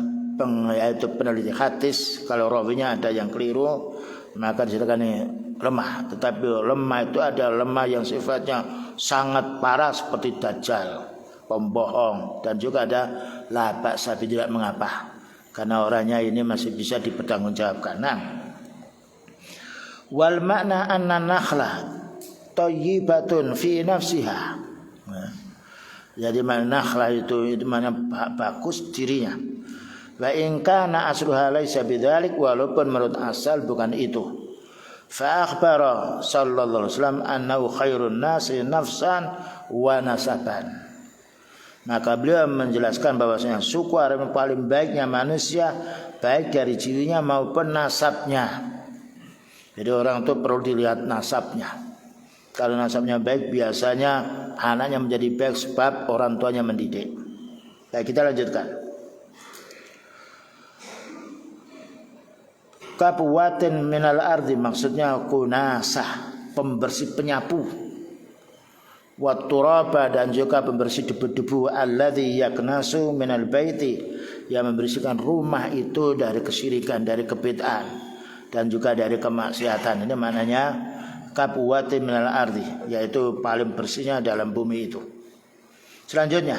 yaitu peneliti hadis, kalau rawinya ada yang keliru maka disebutkan ini lemah. Tetapi lemah itu ada lemah yang sifatnya sangat parah seperti Dajjal, pembohong, dan juga ada la ba'sa, tidak mengapa, karena orangnya ini masih bisa dipertanggungjawabkan. Nah, wal makna anna nakhlah thayyibatun fi nafsiha. Jadi makna nakhlah itu mana bagus dirinya. Wa in kana asluha laisa bidzalik, walaupun menurut asal bukan itu. Fa akhbara sallallahu alaihi wasallam annahu khairun nasi nafsan wa nasaban. Maka beliau menjelaskan bahwasanya suku Arab yang paling baiknya manusia, baik dari jiwanya maupun nasabnya. Jadi orang itu perlu dilihat nasabnya. Kalau nasabnya baik, biasanya anaknya menjadi baik sebab orang tuanya mendidik. Baik, kita lanjutkan. Kabuwatin minal ardi, maksudnya kunasah, pembersih penyapu. Watturaba, dan juga pembersih debu-debu. Alladzi yaknasu minal baiti, yang membersihkan rumah itu dari kesyirikan, dari kebid'ahan, dan juga dari kemaksiatan. Ini maknanya kabwati minal ardi, yaitu paling bersihnya dalam bumi itu. Selanjutnya,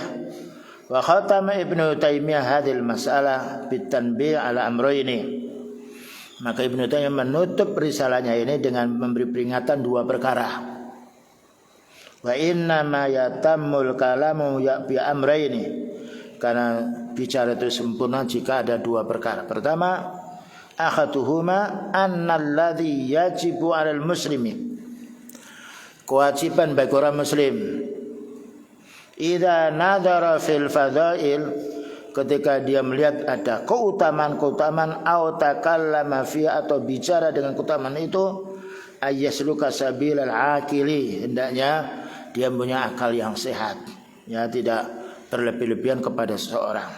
wa khatama Ibnu Taimiyah hadhil mas'alah bitanbih ala amrayni. Maka Ibnu Taimiyah menutup risalahnya ini dengan memberi peringatan dua perkara. Wa inna ma yatammul kalamu bi amrayni. Karena bicara itu sempurna jika ada dua perkara. Pertama, akhatuhuma annalladzi yajibu 'alal muslimi. Kewajiban bagi orang muslim idza nadhara fil fadail, ketika dia melihat ada keutamaan-keutamaan au takallama fi, atau bicara dengan keutamaan itu, ayyasluka sabilal aqili, hendaknya dia punya akal yang sehat, ya, tidak berlebih-lebihan kepada seseorang,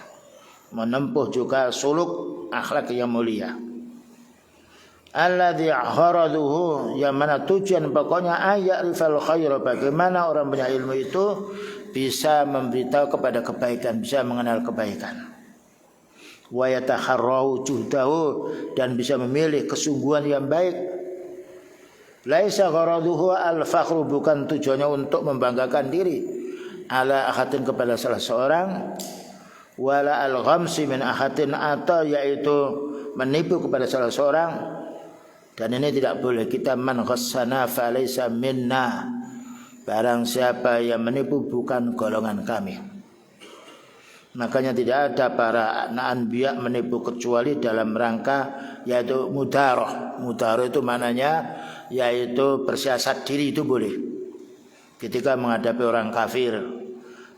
menempuh juga suluk akhlak yang mulia. Alladzi haraduhu, yang mana tujuan pokoknya ayyarifal khair, bagaimana orang punya ilmu itu bisa memberitahu kepada kebaikan, bisa mengenal kebaikan. Wa yatakharrau juhdahu, dan bisa memilih kesungguhan yang baik. Laisa gharaduhu al-fakhru, bukan tujuannya untuk membanggakan diri, ala ahadin, kepada salah seorang, wala al-ghamsi min ahadin, atau yaitu menipu kepada salah seorang. Dan ini tidak boleh. Kita man ghassana fa laysa minna, barang siapa yang menipu bukan golongan kami. Makanya tidak ada para anbiya menipu kecuali dalam rangka yaitu mudaroh. Mudaroh itu maknanya yaitu bersiasat diri, itu boleh. Ketika menghadapi orang kafir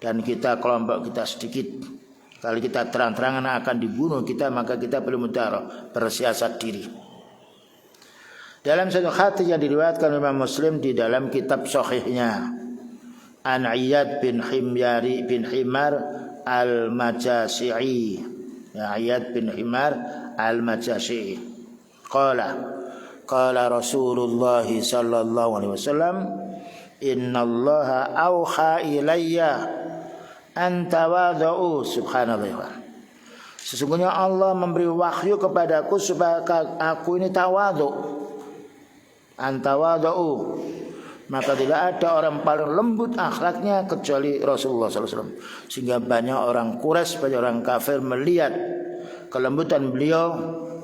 dan kita kelompok kita sedikit, kalau kita terang-terangan akan dibunuh kita, maka kita perlu mudaroh, bersiasat diri. Dalam satu hadis yang diriwayatkan oleh Imam Muslim di dalam kitab sahihnya, an Iyad bin Himar al-Majasi'i, ya, Iyad bin Himar al-Majasi'i, qala Rasulullah sallallahu alaihi wasallam, innallaha auha ilayya an tawadhu, subhanallah, sesungguhnya Allah memberi wahyu kepadaku supaya aku ini tawadhu. Antawadu, maka tidak ada orang paling lembut akhlaknya kecuali Rasulullah SAW. Sehingga banyak orang Quraisy, banyak orang kafir melihat kelembutan beliau,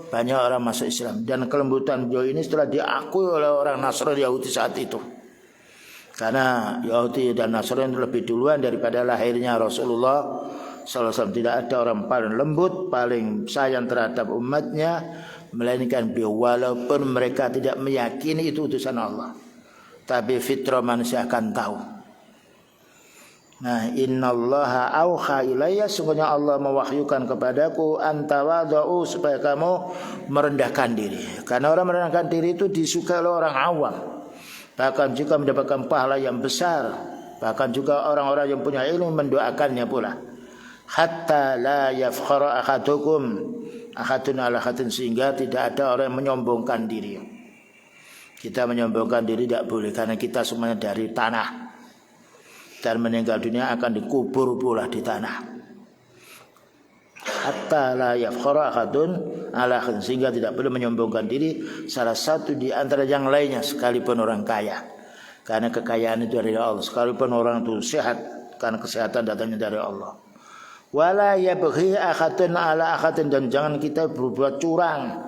banyak orang masuk Islam. Dan kelembutan beliau ini setelah diakui oleh orang Nasrani Yahudi saat itu. Karena Yahudi dan Nasrani lebih duluan daripada lahirnya Rasulullah SAW. Tidak ada orang paling lembut, paling sayang terhadap umatnya melainkan beliau, walaupun mereka tidak meyakini itu utusan Allah, tapi fitrah manusia akan tahu. Nah, innallaha auha ilayya, sungguhnya Allah mewahyukan kepadaku antawadhu, supaya kamu merendahkan diri. Karena orang merendahkan diri itu disukai oleh orang awam, bahkan juga mendapatkan pahala yang besar. Bahkan juga orang-orang yang punya ilmu mendoakannya pula. Hatta la yafkhara ahadukum ahadun ala ahadin, sehingga tidak ada orang yang menyombongkan diri. Kita menyombongkan diri tidak boleh, karena kita semuanya dari tanah, dan meninggal dunia akan dikubur pula di tanah. Hatta la yafkhara ahadun ala ahadin, sehingga tidak boleh menyombongkan diri salah satu di antara yang lainnya, sekalipun orang kaya, karena kekayaan itu dari Allah. Sekalipun orang itu sehat, karena kesehatan datangnya dari Allah. Wala yabghi ahadun ala ahadin, dan jangan kita berbuat curang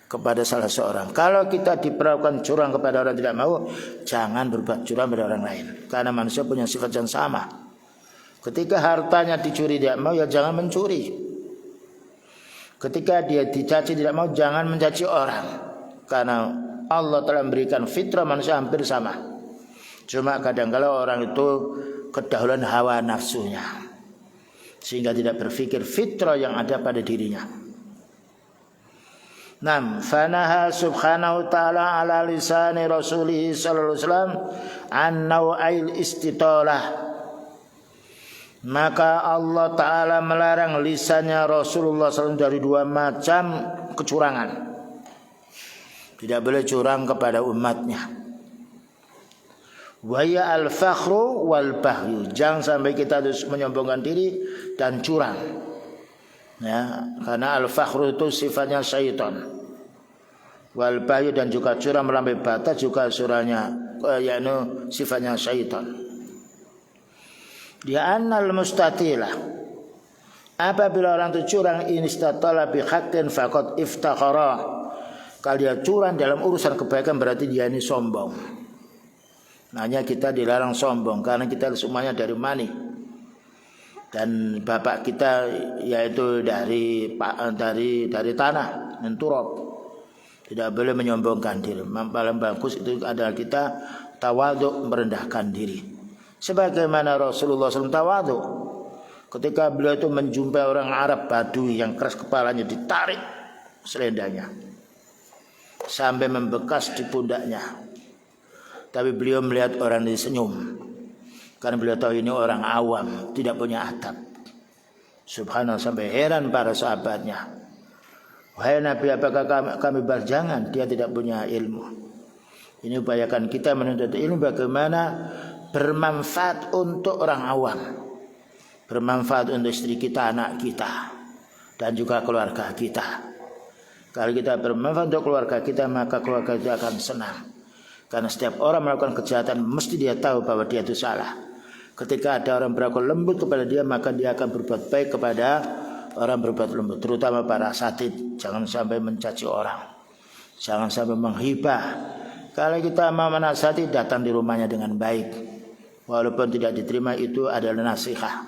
kepada salah seorang. Kalau kita diperlakukan curang kepada orang tidak mau, jangan berbuat curang pada orang lain, karena manusia punya sifat yang sama. Ketika hartanya dicuri tidak mau, ya jangan mencuri. Ketika dia dicaci tidak mau, jangan mencaci orang, karena Allah telah memberikan fitrah manusia hampir sama. Cuma kadang-kala orang itu kedahuluan hawa nafsunya, sehingga tidak berpikir fitrah yang ada pada dirinya. Nam fanaha subhanahu ta'ala ala lisani rasulih sallallahu alaihi wasallam an naw'il istitalah. Maka Allah Ta'ala melarang lisannya Rasulullah SAW dari dua macam kecurangan. Tidak boleh curang kepada umatnya. Waya al-fakhru wal bahyu, jangan sampai kita menyombongkan diri dan curang. Ya, karena al-fakhru itu sifatnya syaitan. wal bayu dan juga curang melampaui batas juga surahnya yakni sifatnya syaitan. Dia annal mustatilah, apabila orang itu curang inistatala bi haqqin faqad iftakhara, kalau dia curang dalam urusan kebaikan berarti dia ini sombong. Hanya kita dilarang sombong karena kita semuanya dari mani. Dan bapak kita yaitu dari tanah dan turab. Tidak boleh menyombongkan diri. Paling bagus itu adalah kita tawaduk, merendahkan diri. Sebagaimana Rasulullah SAW tawaduk. Ketika beliau itu menjumpai orang Arab Badui yang keras kepalanya, ditarik selendangnya sampai membekas di pundaknya. Tapi beliau melihat orang ini senyum. Karena beliau tahu ini orang awam, tidak punya adab. Subhanallah, sampai heran para sahabatnya. Wahai Nabi, apakah kami jangan, dia tidak punya ilmu. Ini upayakan kita menuntut ilmu bagaimana bermanfaat untuk orang awam, bermanfaat untuk istri kita, anak kita, dan juga keluarga kita. Kalau kita bermanfaat untuk keluarga kita, maka keluarga kita akan senang. Karena setiap orang melakukan kejahatan mesti dia tahu bahwa dia itu salah. Ketika ada orang berlaku lembut kepada dia, maka dia akan berbuat baik kepada orang berbuat lembut, terutama para asatid. Jangan sampai mencaci orang, jangan sampai menghibah. Kalau kita mau menasihati, datang di rumahnya dengan baik, walaupun tidak diterima, itu adalah nasihat.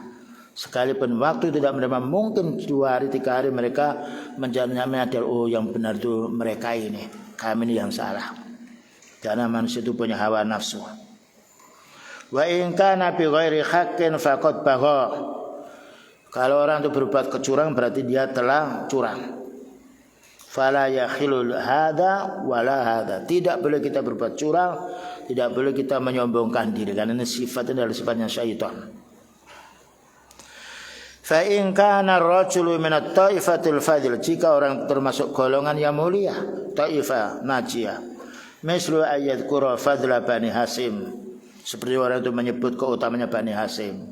Sekalipun waktu tidak menerima, mungkin 2 hari 3 hari mereka menyadari, oh yang benar itu mereka ini, kami ini yang salah. Karena manusia itu punya hawa nafsu. Wa in kana bi ghairi haqqin faqad bagha. Kalau orang itu berbuat kecurangan berarti dia telah curang. Fala yakhilul hada wala hada. Tidak boleh kita berbuat curang, tidak boleh kita menyombongkan diri karena ini sifatnya adalah sifatnya syaitan. Fa in kana ar-rajulu min at-taifatil fadil, jika orang termasuk golongan yang mulia, taifah najiyah, mislu ayyadhkura fadla Bani Hasim, seperti orang itu menyebut keutamanya Bani Hasim,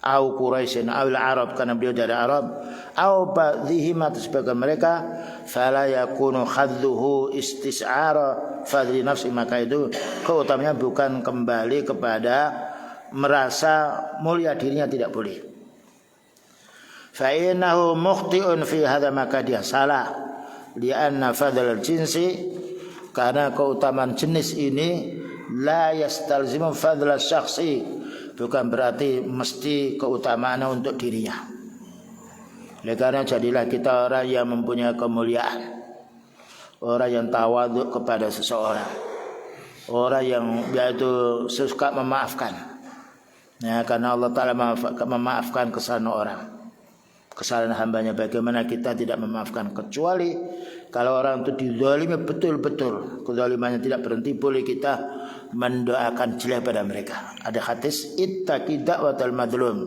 au Quraisyin au Arab karena beliau dari Arab, au ba'dihim atau sebagian mereka, fala yakunu khadduhu istis'ara fadli nafsi, maka itu keutamanya bukan kembali kepada merasa mulia dirinya, tidak boleh. Fa innahu mukhti'un fi hadza, maka dia salah. Lianna fadlal jinsi, karena keutamaan jenis ini la yastalzimu fadla syakhsi, bukan berarti mesti keutamaan untuk dirinya. Oleh karena jadilah kita orang yang mempunyai kemuliaan, orang yang tawaduk kepada seseorang, orang yang yaitu suka memaafkan. Ya, karena Allah Ta'ala memaafkan kesalahan orang, kesalahan hambanya. Bagaimana kita tidak memaafkan, kecuali kalau orang itu dizalimi betul-betul, kezalimannya tidak berhenti, boleh kita mendoakan jelek pada mereka. Ada hadis ittaqi da'watal madlum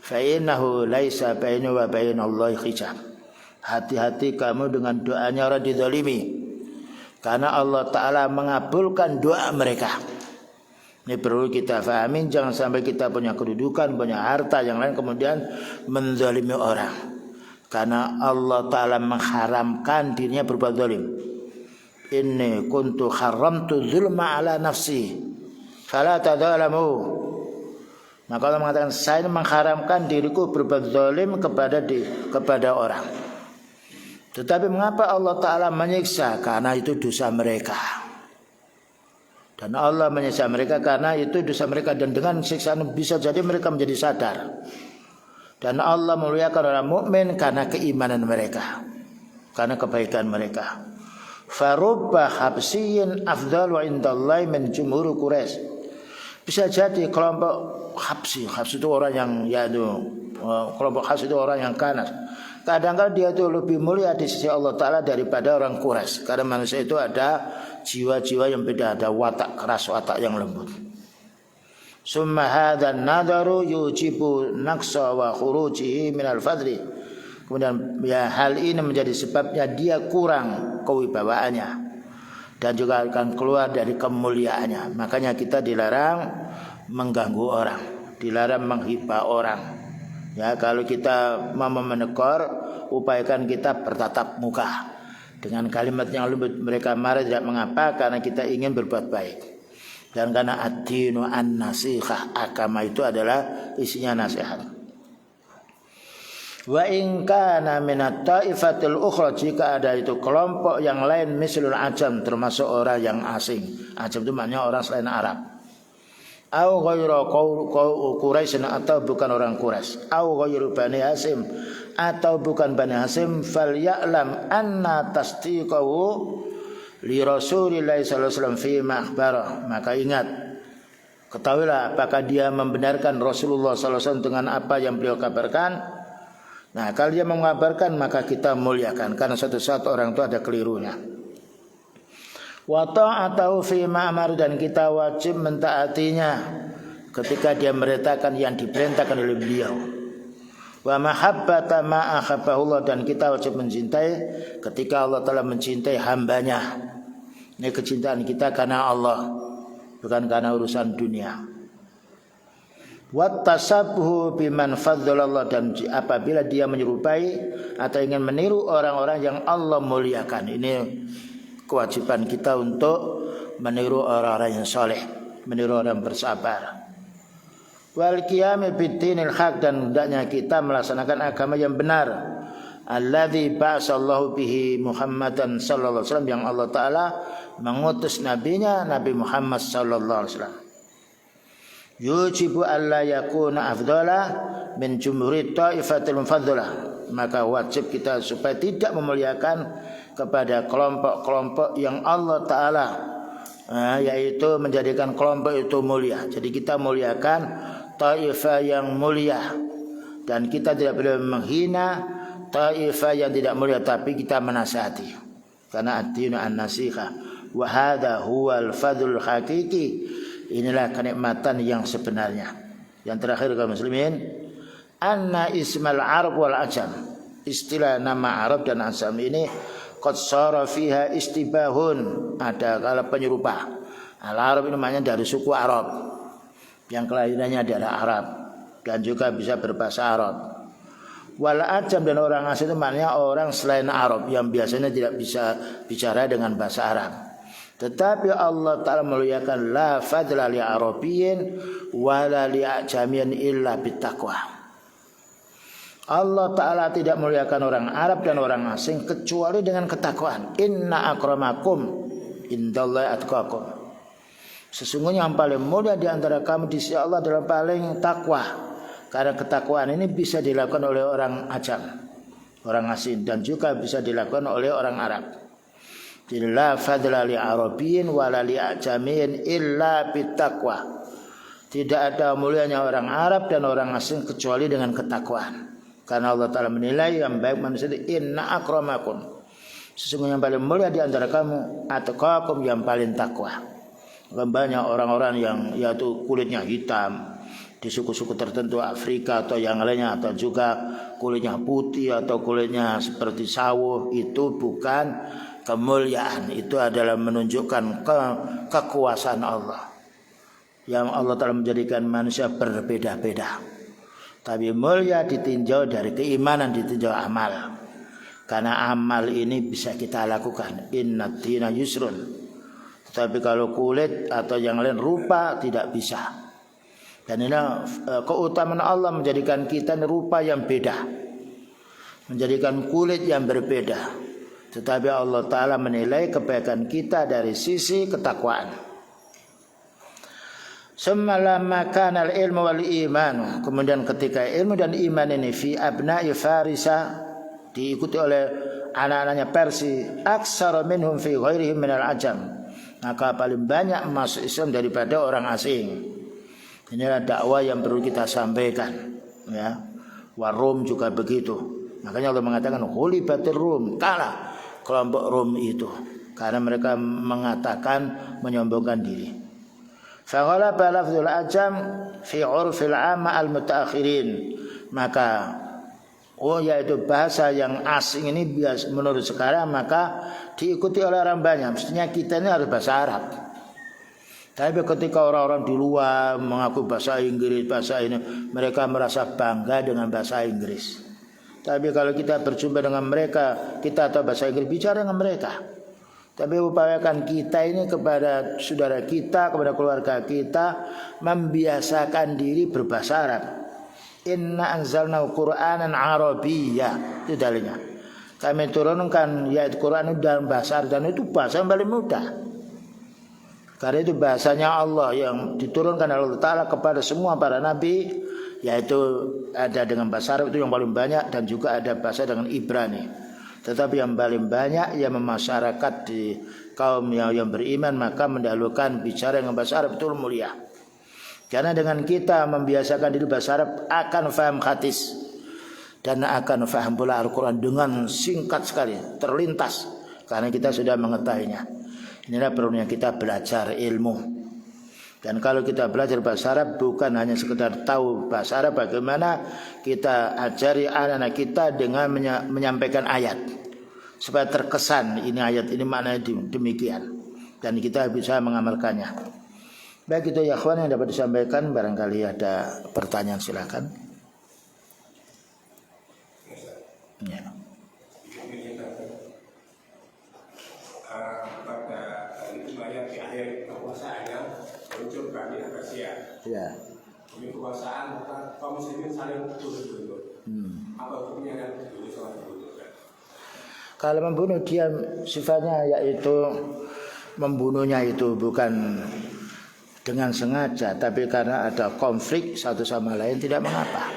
fa innahu laisa bainahu wa bainallahi hijab. Hati-hati kamu dengan doanya orang dizalimi, karena Allah Ta'ala mengabulkan doa mereka. Ini perlu kita fahamin, jangan sampai kita punya kedudukan, punya harta yang lain kemudian menzalimi orang. Karena Allah Ta'ala mengharamkan dirinya berbuat zalim. Inni kuntu haramtu zulma ala nafsi fala tadzalamu. Maka Allah mengatakan, saya mengharamkan diriku berbuat zalim kepada orang. Tetapi mengapa Allah Ta'ala menyiksa? Karena itu dosa mereka. Dan Allah menyiksa mereka karena itu dosa mereka, dan dengan siksaan bisa jadi mereka menjadi sadar. Dan Allah memuliakan orang mukmin karena keimanan mereka, karena kebaikan mereka. Farubba habsiyin afdalu indallahi min jumhur Quraisy. Bisa jadi kelompok habsi itu orang yang kelompok habsi itu orang yang kanas. Kadang-kadang dia itu lebih mulia di sisi Allah Ta'ala daripada orang Quraisy. Karena manusia itu ada jiwa-jiwa yang beda, ada watak keras, watak yang lembut. Summa hadzal nadaru yujibu naqsa wa khurujihi minal fadli. Kemudian ya, hal ini menjadi sebabnya dia kurang kewibawaannya dan juga akan keluar dari kemuliaannya. Makanya kita dilarang mengganggu orang, dilarang menghibah orang. Ya, kalau kita mau menegur, upayakan kita bertatap muka. Dengan kalimat yang lembut mereka marah tidak mengapa, karena kita ingin berbuat baik. Dan karena ad-dinu an-nasihah, agama itu adalah isinya nasihat. Wa in kana min at-taifatil ukhra, jika ada itu kelompok yang lain mislul ajam, termasuk orang yang asing. Ajam itu maknanya orang selain Arab. Au ghairu Quraisy, atau bukan orang Quraisy. Au ghairu Bani Hasyim, atau bukan Bani Hasyim. Falya'lam anna tasdiqahu li Rasulillah sallallahu alaihi wasallam fi ma akhbara. Maka ingat, ketahuilah apakah dia membenarkan Rasulullah sallallahu alaihi wasallam dengan apa yang beliau kabarkan. Nah, kalau dia mengabarkan maka kita muliakan, karena suatu saat orang itu ada kelirunya. Wa ta'atuhu fi ma amar, dan kita wajib mentaatinya ketika dia merintahkan yang diperintahkan oleh beliau. Wa mahabbata ma ahabbahu, dan kita wajib mencintai ketika Allah telah mencintai hambanya. Ini kecintaan kita karena Allah, bukan karena urusan dunia. Wattasabhu biman fadzalallah, dan apabila dia menyerupai atau ingin meniru orang-orang yang Allah muliakan. Ini kewajiban kita untuk meniru orang-orang yang saleh, meniru orang yang bersabar. Wal qiyam biddinil haq, dan hendaknya kita melaksanakan agama yang benar. Alladzi ba'asallahu bihi Muhammadan sallallahu alaihi wasallam, yang Allah taala mengutus nabinya Nabi Muhammad sallallahu alaihi wasallam. Yujibu alla yakuna afdala min jumhuri ta'ifatil mufaddalah, maka wajib kita supaya tidak memuliakan kepada kelompok-kelompok yang Allah taala yaitu menjadikan kelompok itu mulia. Jadi kita muliakan ta'ifah yang mulia, dan kita tidak boleh menghina ta'ifah yang tidak mulia, tapi kita menasihati, karena ad-dinu an-nasihah wa hadha huwal fadlul haqiqi. Inilah kenikmatan yang sebenarnya. Yang terakhir kaum muslimin, anna ismal Arab wal Ajam, istilah nama Arab dan Ajam ini qad sara fiha istibahun, ada kala penyerupa. Al-Arab ini namanya dari suku Arab yang kelahirannya dari Arab dan juga bisa berbahasa Arab. Wal Ajam, dan orang asing itu maknanya orang selain Arab yang biasanya tidak bisa bicara dengan bahasa Arab. Tetapi Allah Ta'ala memuliakan la fadla li Arabiyyin wala li ajamiyin illa bittaqwa. Allah Ta'ala tidak memuliakan orang Arab dan orang asing kecuali dengan ketakwaan. Inna akramakum indallahi atqakum. Sesungguhnya yang paling mulia di antara kamu di sisi Allah adalah paling takwa. Karena ketakwaan ini bisa dilakukan oleh orang ajam, orang asing, dan juga bisa dilakukan oleh orang Arab. La fadla li Arabiyyin wala li ajamin illa bittaqwa. Tidak ada mulianya orang Arab dan orang asing kecuali dengan ketakwaan. Karena Allah Ta'ala menilai yang baik manusia itu inna akramakum, sesungguhnya yang paling mulia di antara kamu atqakum, yang paling takwa. Banyak orang-orang yang yaitu kulitnya hitam di suku-suku tertentu Afrika atau yang lainnya, atau juga kulitnya putih atau kulitnya seperti sawo, itu bukan kemuliaan, itu adalah menunjukkan kekuasaan Allah. Yang Allah telah menjadikan manusia berbeda-beda. Tapi mulia ditinjau dari keimanan, ditinjau amal. Karena amal ini bisa kita lakukan. Inna dina yusrun. Tetapi kalau kulit atau yang lain rupa tidak bisa. Dan ini keutamaan Allah menjadikan kita rupa yang beda, menjadikan kulit yang berbeda. Tetapi Allah Ta'ala menilai kebaikan kita dari sisi ketakwaan. Semalamma kana al-ilmu wal iman, kemudian ketika ilmu dan iman ini fi abna'i Farisa, diikuti oleh anak-anaknya Persia, aksara minhum fi ghairihim minal ajam, maka paling banyak masuk Islam daripada orang asing. Inilah dakwah yang perlu kita sampaikan, ya. Warum juga begitu. Makanya Allah mengatakan hulibatir Rum, kalah kelompok Rum itu, karena mereka mengatakan menyombongkan diri. Faghalaba lafzul ajam fi urfil amma al mutaakhirin, maka yaitu bahasa yang asing ini biasa menurut sekarang maka diikuti oleh orang banyak. Mestinya kita ini harus bahasa Arab. Tapi ketika orang-orang di luar mengaku bahasa Inggris, bahasa ini, mereka merasa bangga dengan bahasa Inggris. Tapi kalau kita berjumpa dengan mereka, kita tahu bahasa Inggris, bicara dengan mereka. Tapi upayakan kita ini kepada saudara kita, kepada keluarga kita, membiasakan diri berbahasa Arab. Inna anzalna Qur'anan Arabiyyah, itu dalilnya. Kami turunkan yaitu Quran dalam bahasa Arab, dan itu bahasa yang paling mudah. Karena itu bahasanya Allah yang diturunkan oleh Allah Ta'ala kepada semua para nabi, yaitu ada dengan bahasa Arab itu yang paling banyak, dan juga ada bahasa dengan Ibrani. Tetapi yang paling banyak yang masyarakat di kaum yang beriman, maka mendahulukan bicara dengan bahasa Arab, itu mulia. Karena dengan kita membiasakan diri bahasa Arab, akan faham hadis dan akan faham pula Al-Quran dengan singkat sekali, terlintas, karena kita sudah mengetahuinya. Inilah perlunya kita belajar ilmu. Dan kalau kita belajar bahasa Arab, bukan hanya sekedar tahu bahasa Arab, bagaimana kita ajari anak-anak kita dengan menyampaikan ayat, supaya terkesan ini ayat ini maknanya demikian, dan kita bisa mengamalkannya. Baik, itu ya kawan yang dapat disampaikan. Barangkali ada pertanyaan, silakan. Ya. Pada itu banyak di akhir kekuasaannya muncul kami Asia. Ya. Ini kekuasaan maka kaum muslimin saling bunuh. Apa hukumnya kan itu salah dibunuh? Kalau membunuh, dia sifatnya yaitu membunuhnya itu bukan dengan sengaja, tapi karena ada konflik satu sama lain, tidak mengapa.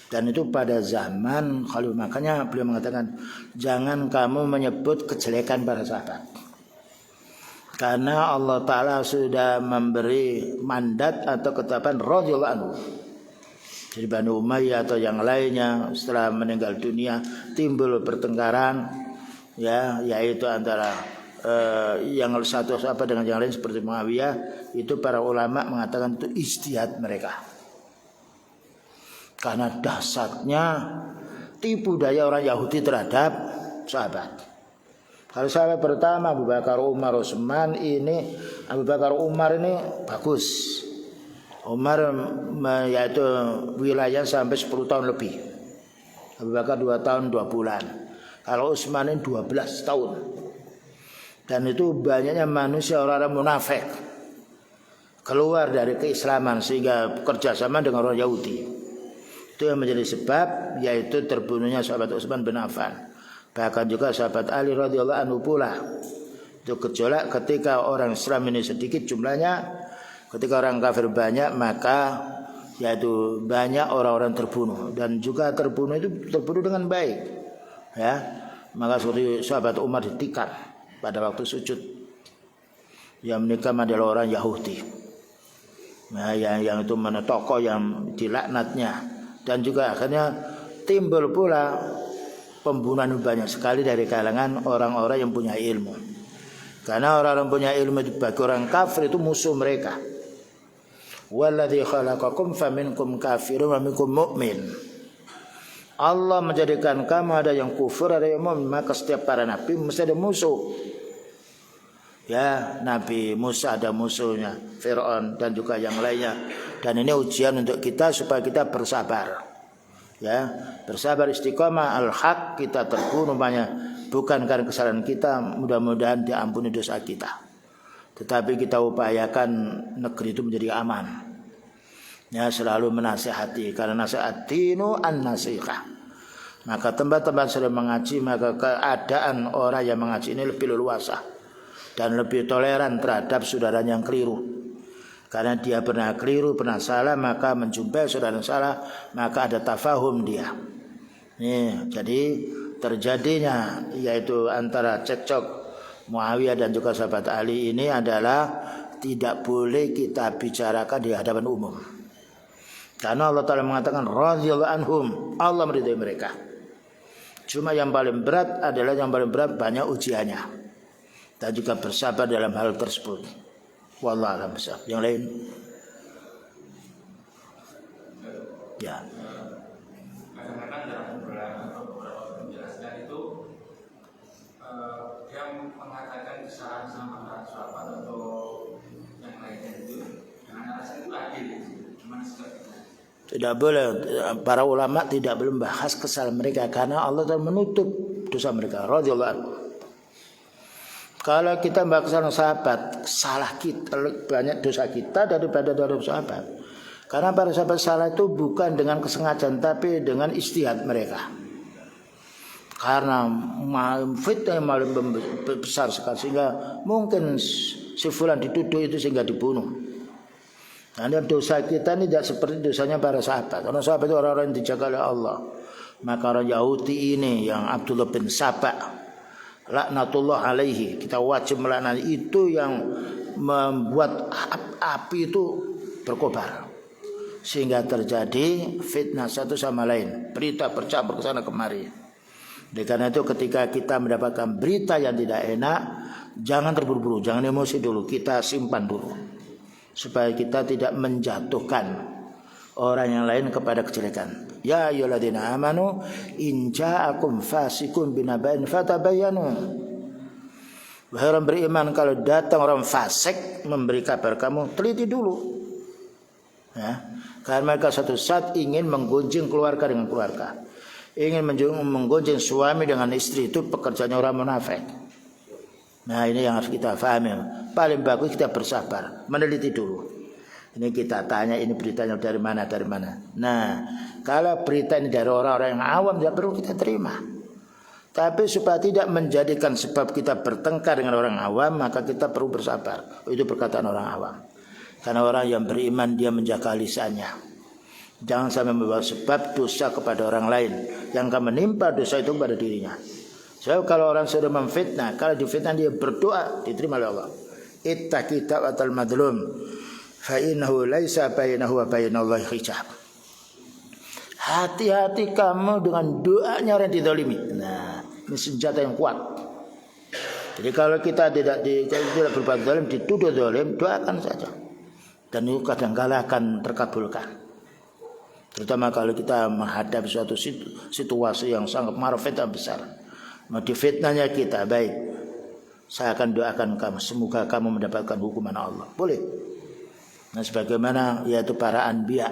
Dan itu pada zaman Khalil, makanya beliau mengatakan jangan kamu menyebut kejelekan para sahabat, karena Allah Ta'ala sudah memberi mandat atau ketetapan radhiyallahu anhu. Jadi Banu Umayyah atau yang lainnya setelah meninggal dunia timbul pertengkaran, ya, yaitu antara yang satu apa dengan yang lain seperti Muawiyah. Itu para ulama mengatakan itu ijtihad mereka, karena dahsyatnya tipu daya orang Yahudi terhadap sahabat. Kalau sahabat pertama Abu Bakar, Umar, Utsman, ini Abu Bakar, Umar ini bagus. Umar yaitu wilayah sampai 10 tahun lebih. Abu Bakar 2 tahun 2 bulan. Kalau Utsman ini 12 tahun. Dan itu banyaknya manusia orang-orang munafik keluar dari keislaman sehingga kerjasama dengan orang Yahudi. Itu yang menjadi sebab yaitu terbunuhnya sahabat Utsman bin Affan. Bahkan juga sahabat Ali radhiyallahu anhu pula. Itu gejolak ketika orang Islam ini sedikit jumlahnya, ketika orang kafir banyak, maka yaitu banyak orang-orang terbunuh, dan juga terbunuh itu terbunuh dengan baik. Ya, maka seperti sahabat Umar ditikam pada waktu sujud. Yang menikam adalah orang Yahudi. Nah, yang itu mana tokoh yang dilaknatnya, dan juga akhirnya timbul pula pembunuhan banyak sekali dari kalangan orang-orang yang punya ilmu. Karena orang-orang punya ilmu itu bagi orang kafir itu musuh mereka. Walladzi khalaqakum faminkum kafirun wa minkum mu'min. Allah menjadikan kamu ada yang kufur, ada yang mukmin, maka setiap para nabi mesti ada musuh. Ya, Nabi Musa ada musuhnya, Fir'aun dan juga yang lainnya. Dan ini ujian untuk kita supaya kita bersabar. Ya, bersabar istiqomah al-haq, kita terbunuh banyak bukan karena kesalahan kita, mudah-mudahan diampuni dosa kita. Tetapi kita upayakan negeri itu menjadi aman. Ya, selalu menasihati, karena nasihat dinu an-nasihah. Maka tempat-tempat sudah mengaji, maka keadaan orang yang mengaji ini lebih leluasa dan lebih toleran terhadap saudaranya yang keliru. Karena dia pernah keliru, pernah salah, maka menjumpai saudara yang salah, maka ada tafahum dia. Nih, jadi terjadinya yaitu antara cekcok Muawiyah dan juga sahabat Ali ini adalah tidak boleh kita bicarakan di hadapan umum. Karena Allah Ta'ala mengatakan radhiyallahu anhum, Allah meridhai mereka. Cuma yang paling berat adalah banyak ujiannya, dan juga bersabar dalam hal tersebut. Wallahu a'lam bishawab. Yang lain? Ya. Kadang-kadang dalam beberapa penjelasan itu dia mengatakan kesalahan sama sahabat atau yang lainnya itu dengan alasan itu adil, cuma sikap kita. Tidak boleh, para ulama tidak boleh membahas kesalahan mereka karena Allah telah menutup dosa mereka. Radhiyallahu anhu. Kalau kita membahas kesalahan sahabat, salah kita banyak dosa kita daripada dosa sahabat. Karena para sahabat salah itu bukan dengan kesengajaan tapi dengan ijtihad mereka. Karena fitnah yang paling besar sekali sehingga mungkin si fulan dituduh itu sehingga dibunuh. Nah, dan dosa kita ini tidak seperti dosanya para sahabat. Karena sahabat itu orang-orang yang dijaga oleh Allah. Maka orang Yahudi ini yang Abdullah bin Saba, laknatullah alaihi, kita wajib melaknati, itu yang membuat api itu berkobar sehingga terjadi fitnah satu sama lain, berita bercampur ke sana kemari. Oleh karena itu ketika kita mendapatkan berita yang tidak enak, jangan terburu-buru, jangan emosi dulu, kita simpan dulu supaya kita tidak menjatuhkan orang yang lain kepada kejelekan. Ya ayyuhalladzina amanu in ja'akum fasiqun binaba'in fatabayyanu. Wahai orang beriman, kalau datang orang fasik memberi kabar kamu, teliti dulu. Ya, karena mereka satu saat ingin menggunjing keluarga dengan keluarga, ingin menggunjing suami dengan istri, itu pekerjaannya orang munafik. Nah, ini yang harus kita pahami. Paling bagus kita bersabar, meneliti dulu. Ini kita tanya, ini beritanya dari mana, dari mana. Nah, kalau berita ini dari orang-orang yang awam, tidak perlu kita terima. Tapi supaya tidak menjadikan sebab kita bertengkar dengan orang awam, maka kita perlu bersabar. Itu perkataan orang awam. Karena orang yang beriman, dia menjaga lisannya. Jangan sampai membawa sebab dosa kepada orang lain, yang akan menimpa dosa itu pada dirinya. Sebab kalau orang sudah memfitnah, kalau difitnah dia berdoa, diterima oleh Allah. Ittaqi da'watal madlum fa innahu laisa bainahu wa bainallahi hijab. Hati-hati kamu dengan doanya orang yang dizalimi. Nah, ini senjata yang kuat. Jadi kalau kita tidak berbuat zalim, dituduh zalim, doakan saja. Dan itu kadang-kala akan terkabulkan. Terutama kalau kita menghadapi suatu situasi yang sangat marah, fitnah besar. Mau difitnahnya kita, baik, saya akan doakan kamu, semoga kamu mendapatkan hukuman Allah. Boleh. Nah, sebagaimana yaitu para anbiya.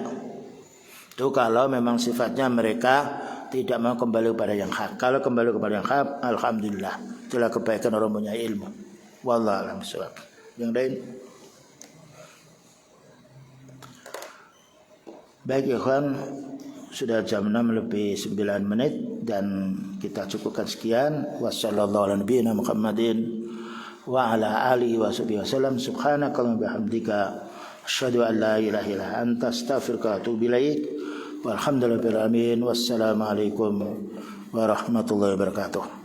Itu kalau memang sifatnya mereka tidak mau kembali kepada yang hak. Kalau kembali kepada yang hak, alhamdulillah, itulah kebaikan orang punya ilmu. Wallahu a'lam bishawab. Yang lain? Baik ikhwan, sudah jam 6:09 dan kita cukupkan sekian. Wassallallahu ala nabiyyina Muhammadin wa ala alihi wasallam. Subhanakallahumma bihamdika asyhadu an la ilaha illa anta astaghfiruka wa atubu ilaik. Walhamdulillahirabbil alamin. Wassalamualaikum warahmatullahi wabarakatuh.